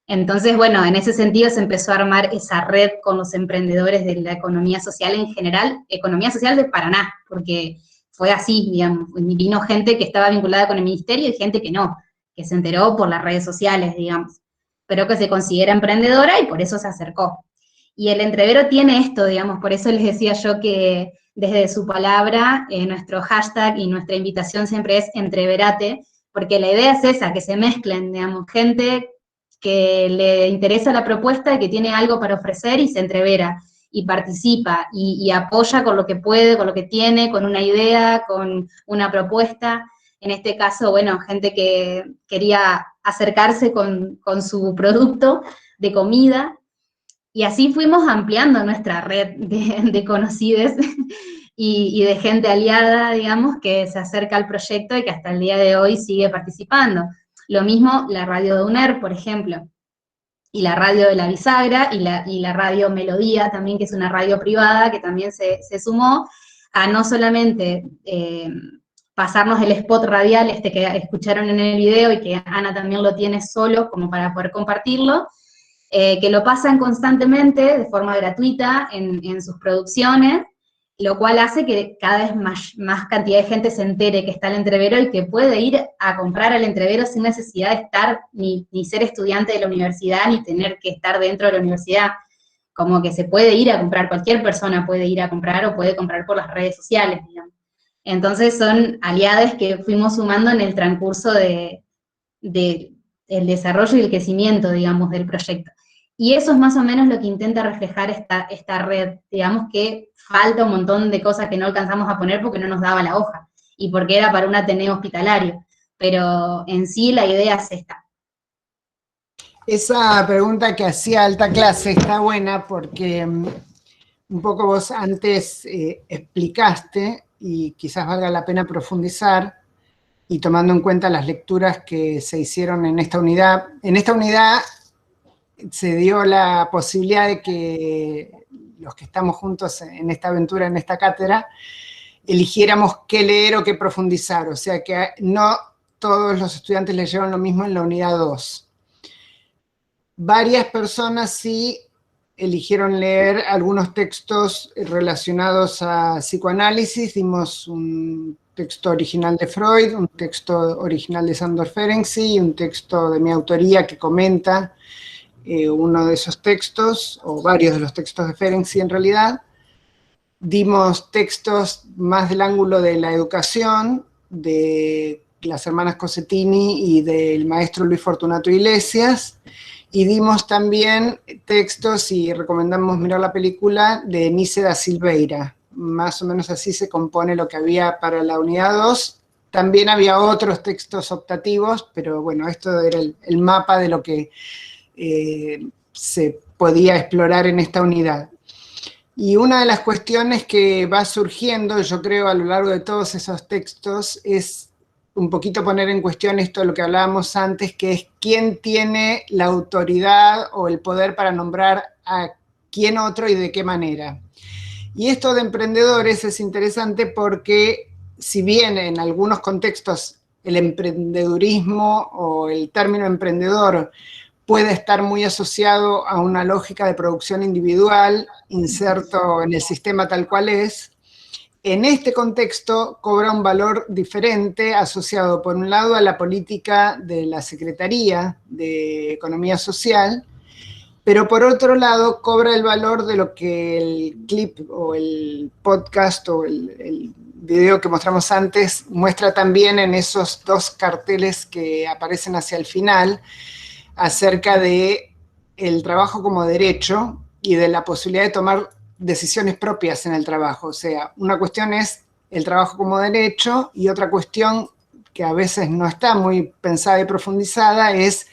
Entonces, bueno, en ese sentido se empezó a armar esa red con los emprendedores de la economía social en general, economía social de Paraná, porque fue así, digamos, vino gente que estaba vinculada con el ministerio y gente que no, que se enteró por las redes sociales, digamos, pero que se considera emprendedora y por eso se acercó. Y el Entrevero tiene esto, digamos, por eso les decía yo que desde su palabra, nuestro hashtag y nuestra invitación siempre es Entreverate, porque la idea es esa, que se mezclen, digamos, gente que le interesa la propuesta y que tiene algo para ofrecer y se entrevera, y participa, y apoya con lo que puede, con lo que tiene, con una idea, con una propuesta. En este caso, bueno, gente que quería acercarse con su producto de comida, y así fuimos ampliando nuestra red de conocidos y de gente aliada, digamos, que se acerca al proyecto y que hasta el día de hoy sigue participando. Lo mismo la radio de UNER, por ejemplo, y la radio de la Bisagra, y la radio Melodía también, que es una radio privada, que también se sumó a no solamente pasarnos el spot radial que escucharon en el video y que Ana también lo tiene solo como para poder compartirlo, que lo pasan constantemente de forma gratuita en sus producciones, lo cual hace que cada vez más cantidad de gente se entere que está el Entrevero y que puede ir a comprar al Entrevero sin necesidad de estar, ni ser estudiante de la universidad, ni tener que estar dentro de la universidad. Como que se puede ir a comprar, cualquier persona puede ir a comprar o puede comprar por las redes sociales, digamos. Entonces son aliados que fuimos sumando en el transcurso del desarrollo y el crecimiento, digamos, del proyecto. Y eso es más o menos lo que intenta reflejar esta red, digamos que falta un montón de cosas que no alcanzamos a poner porque no nos daba la hoja, y porque era para un Ateneo hospitalario, pero en sí la idea es esta. Esa pregunta que hacía Alta Clase está buena porque un poco vos antes explicaste, y quizás valga la pena profundizar, y tomando en cuenta las lecturas que se hicieron en esta unidad. En esta unidad se dio la posibilidad de que los que estamos juntos en esta aventura, en esta cátedra, eligiéramos qué leer o qué profundizar, o sea que no todos los estudiantes leyeron lo mismo en la unidad 2. Varias personas sí eligieron leer algunos textos relacionados a psicoanálisis. Dimos un texto original de Freud, un texto original de Sándor Ferenczi y un texto de mi autoría que comenta uno de esos textos, o varios de los textos de Ferenczi en realidad. Dimos textos más del ángulo de la educación, de las hermanas Cosettini y del maestro Luis Fortunato Iglesias, y dimos también textos, y recomendamos mirar la película, de Nice da Silveira. Más o menos así se compone lo que había para la unidad 2. También había otros textos optativos, pero bueno, esto era el mapa de lo que se podía explorar en esta unidad. Y una de las cuestiones que va surgiendo, yo creo, a lo largo de todos esos textos, es un poquito poner en cuestión esto de lo que hablábamos antes, que es quién tiene la autoridad o el poder para nombrar a quién otro y de qué manera. Y esto de emprendedores es interesante porque, si bien en algunos contextos el emprendedurismo o el término emprendedor puede estar muy asociado a una lógica de producción individual, inserto en el sistema tal cual es. En este contexto cobra un valor diferente asociado, por un lado, a la política de la Secretaría de Economía Social, pero por otro lado cobra el valor de lo que el clip o el podcast o el video que mostramos antes muestra también en esos dos carteles que aparecen hacia el final, acerca de el trabajo como derecho y de la posibilidad de tomar decisiones propias en el trabajo. O sea, una cuestión es el trabajo como derecho y otra cuestión que a veces no está muy pensada y profundizada es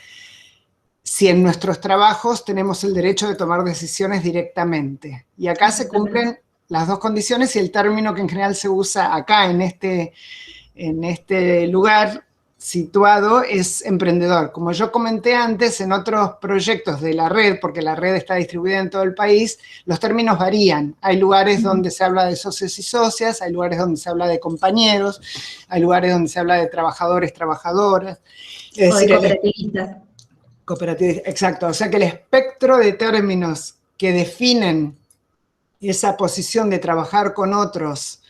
si en nuestros trabajos tenemos el derecho de tomar decisiones directamente. Y acá se cumplen las dos condiciones y el término que en general se usa acá en este lugar situado es emprendedor. Como yo comenté antes, en otros proyectos de la red, porque la red está distribuida en todo el país, los términos varían. Hay lugares donde se habla de socios y socias, hay lugares donde se habla de compañeros, hay lugares donde se habla de trabajadores, trabajadoras. Es decir, cooperativistas. Cooperativistas, exacto. O sea que el espectro de términos que definen esa posición de trabajar con otros,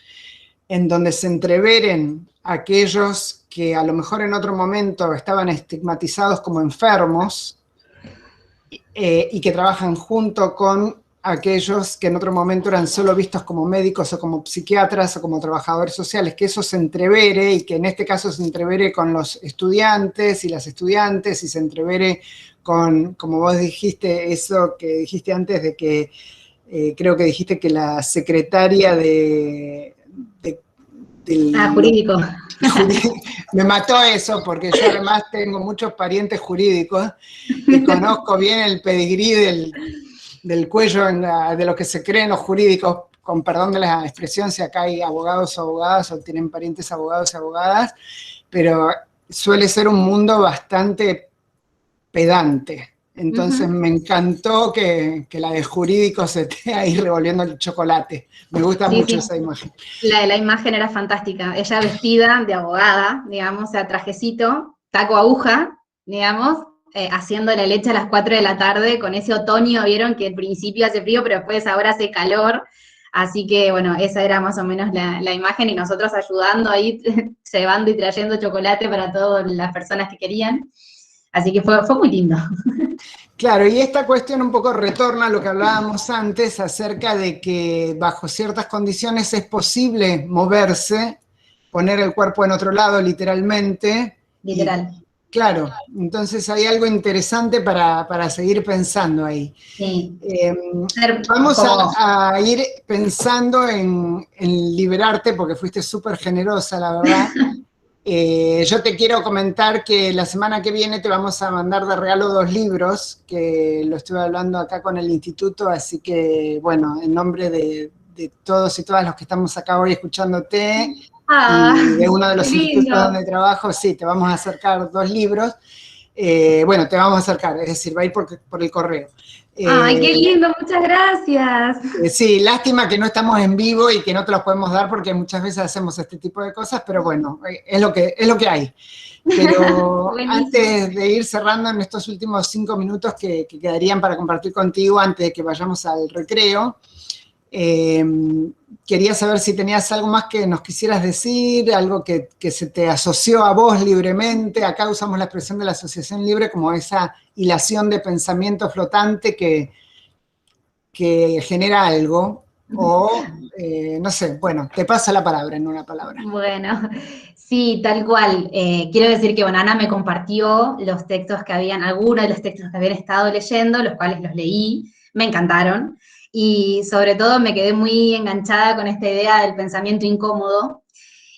en donde se entreveren aquellos que a lo mejor en otro momento estaban estigmatizados como enfermos y que trabajan junto con aquellos que en otro momento eran solo vistos como médicos o como psiquiatras o como trabajadores sociales, que eso se entrevere y que en este caso se entrevere con los estudiantes y las estudiantes y se entrevere con, como vos dijiste, eso que dijiste antes de que creo que dijiste que la secretaria del jurídico. Me mató eso, porque yo además tengo muchos parientes jurídicos y conozco bien el pedigrí del cuello de lo que se cree en los jurídicos, con perdón de la expresión, si acá hay abogados o abogadas o tienen parientes abogados y abogadas, pero suele ser un mundo bastante pedante. Entonces me encantó que la de jurídicos se esté ahí revolviendo el chocolate. Me gusta mucho esa imagen. La imagen era fantástica. Ella vestida de abogada, digamos, o sea, trajecito, taco aguja, digamos, haciendo la leche a las 4 de la tarde con ese otoño, vieron que al principio hace frío, pero después ahora hace calor. Así que, bueno, esa era más o menos la imagen y nosotros ayudando ahí, cebando y trayendo chocolate para todas las personas que querían. Así que fue muy lindo. Claro, y esta cuestión un poco retorna a lo que hablábamos antes acerca de que bajo ciertas condiciones es posible moverse, poner el cuerpo en otro lado literalmente. Literal. Claro, entonces hay algo interesante para seguir pensando ahí. Sí. Vamos a ir pensando en liberarte porque fuiste súper generosa, la verdad. Yo te quiero comentar que la semana que viene te vamos a mandar de regalo 2 libros, que lo estuve hablando acá con el instituto, así que, bueno, en nombre de todos y todas los que estamos acá hoy escuchándote, y de uno de los institutos donde trabajo, sí, te vamos a acercar 2 libros. Bueno, te vamos a acercar, es decir, va a ir por el correo. ¡Ay, qué lindo! Muchas gracias. Sí, lástima que no estamos en vivo y que no te los podemos dar porque muchas veces hacemos este tipo de cosas, pero bueno, es lo que hay. Pero antes de ir cerrando en estos últimos 5 minutos que quedarían para compartir contigo antes de que vayamos al recreo, quería saber si tenías algo más que nos quisieras decir, algo que se te asoció a vos libremente. Acá usamos la expresión de la asociación libre como esa hilación de pensamiento flotante que genera algo, o no sé, bueno, te paso la palabra en una palabra. Bueno, sí, tal cual. Quiero decir que, bueno, Ana me compartió los textos algunos de los textos que habían estado leyendo, los cuales los leí, me encantaron. Y sobre todo me quedé muy enganchada con esta idea del pensamiento incómodo.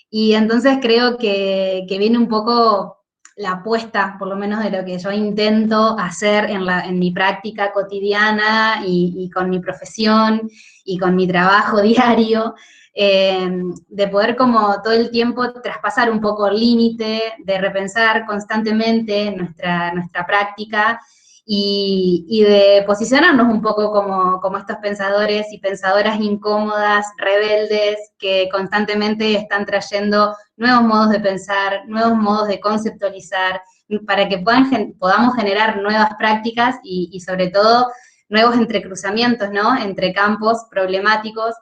Y entonces creo que viene un poco la apuesta, por lo menos de lo que yo intento hacer en mi práctica cotidiana y con mi profesión y con mi trabajo diario, de poder como todo el tiempo traspasar un poco el límite, de repensar constantemente nuestra práctica y de posicionarnos un poco como estos pensadores y pensadoras incómodas, rebeldes, que constantemente están trayendo nuevos modos de pensar, nuevos modos de conceptualizar, para que podamos generar nuevas prácticas y sobre todo nuevos entrecruzamientos, ¿no? Entre campos problemáticos.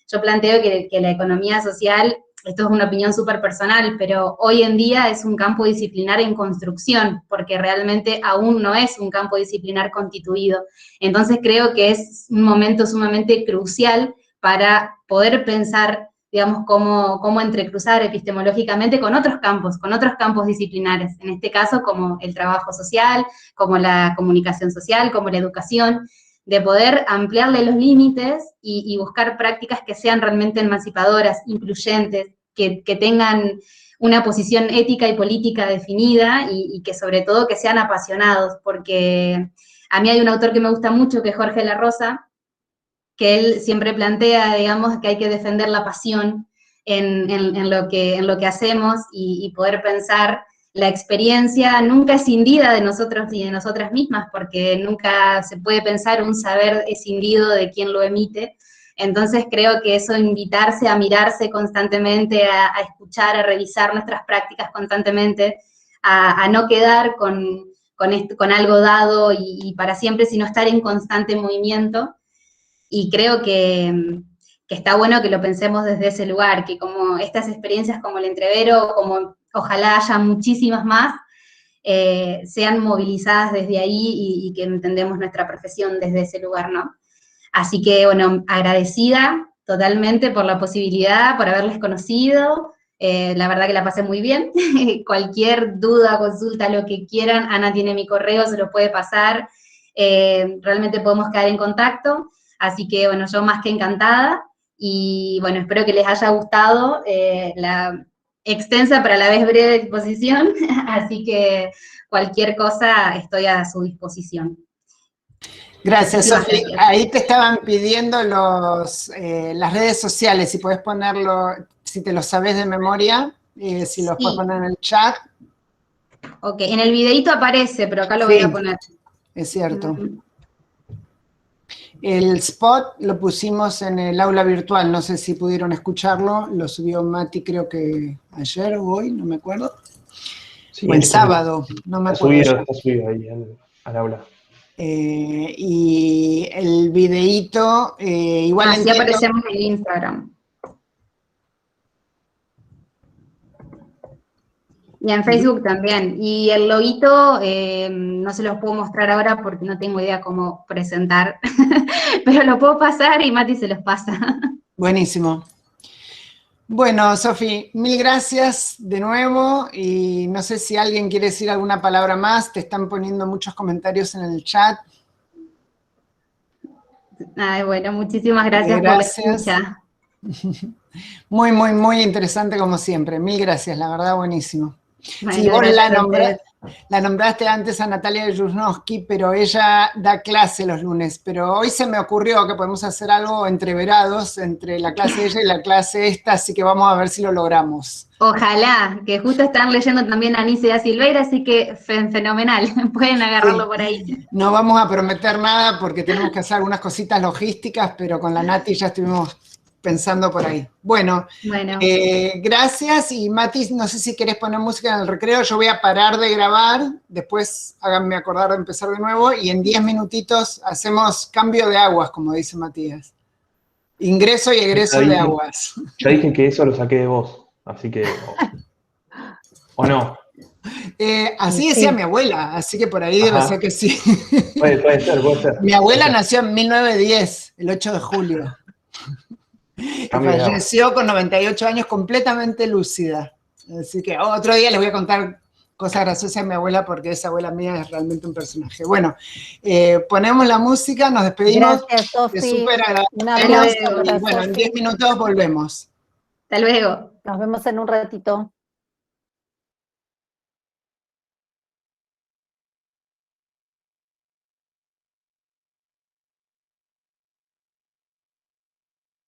Yo planteo que la economía social, esto es una opinión súper personal, pero hoy en día es un campo disciplinar en construcción, porque realmente aún no es un campo disciplinar constituido. Entonces creo que es un momento sumamente crucial para poder pensar, digamos, cómo entrecruzar epistemológicamente con otros campos disciplinares, en este caso como el trabajo social, como la comunicación social, como la educación, de poder ampliarle los límites y buscar prácticas que sean realmente emancipadoras, incluyentes, que tengan una posición ética y política definida y que sobre todo que sean apasionados, porque a mí hay un autor que me gusta mucho, que es Jorge La Rosa, que él siempre plantea, digamos, que hay que defender la pasión en lo que hacemos y poder pensar. La experiencia nunca escindida de nosotros ni de nosotras mismas, porque nunca se puede pensar un saber escindido de quien lo emite. Entonces creo que eso, invitarse a mirarse constantemente, a escuchar, a revisar nuestras prácticas constantemente, a no quedar con algo dado y para siempre, sino estar en constante movimiento. Y creo que está bueno que lo pensemos desde ese lugar, que como estas experiencias como el Entrevero, como ojalá haya muchísimas más, sean movilizadas desde ahí y que entendemos nuestra profesión desde ese lugar, ¿no? Así que, bueno, agradecida totalmente por la posibilidad, por haberles conocido, la verdad que la pasé muy bien. Cualquier duda, consulta, lo que quieran, Ana tiene mi correo, se lo puede pasar, realmente podemos quedar en contacto, así que, bueno, yo más que encantada, y bueno, espero que les haya gustado la extensa pero a la vez breve exposición, así que cualquier cosa estoy a su disposición. Gracias, Sofi. Ahí te estaban pidiendo las redes sociales, si puedes ponerlo, si te lo sabes de memoria, si los puedes poner en el chat. Ok, en el videito aparece, pero acá lo voy a poner. Es cierto. El spot lo pusimos en el aula virtual, no sé si pudieron escucharlo, lo subió Mati creo que ayer o hoy, no me acuerdo. Sí, o el sábado, no me acuerdo. Está subido ahí al aula. Y el videíto, igual así aparecemos en Instagram. Y en Facebook también. Y el loguito, no se los puedo mostrar ahora porque no tengo idea cómo presentar, pero lo puedo pasar y Mati se los pasa. Buenísimo. Bueno, Sofi, mil gracias de nuevo, y no sé si alguien quiere decir alguna palabra más, te están poniendo muchos comentarios en el chat. Ay, bueno, muchísimas gracias por la escucha. Muy, muy, muy interesante como siempre, mil gracias, la verdad buenísimo. Bueno, sí, vos la nombraste antes a Natalia Yusnowski, pero ella da clase los lunes, pero hoy se me ocurrió que podemos hacer algo entreverados entre la clase de ella y la clase esta, así que vamos a ver si lo logramos. Ojalá, que justo están leyendo también a Anice da Silveira, así que fenomenal, pueden agarrarlo por ahí. No vamos a prometer nada porque tenemos que hacer algunas cositas logísticas, pero con la Nati ya estuvimos pensando por ahí. Bueno. Gracias, y Mati, no sé si querés poner música en el recreo, yo voy a parar de grabar, después háganme acordar de empezar de nuevo, y en 10 minutitos hacemos cambio de aguas, como dice Matías. Ingreso y egreso de aguas. Ya dije que eso lo saqué de vos, así que... ¿O no? Así decía mi abuela, así que por ahí debe ser que sí. Puede ser. Mi abuela nació en 1910, el 8 de julio. Falleció con 98 años, completamente lúcida. Así que otro día les voy a contar cosas graciosas de mi abuela, porque esa abuela mía es realmente un personaje. Bueno, ponemos la música, nos despedimos. Gracias, Sofi. Es súper agradable. Y bueno, en 10 minutos volvemos. Hasta luego. Nos vemos en un ratito.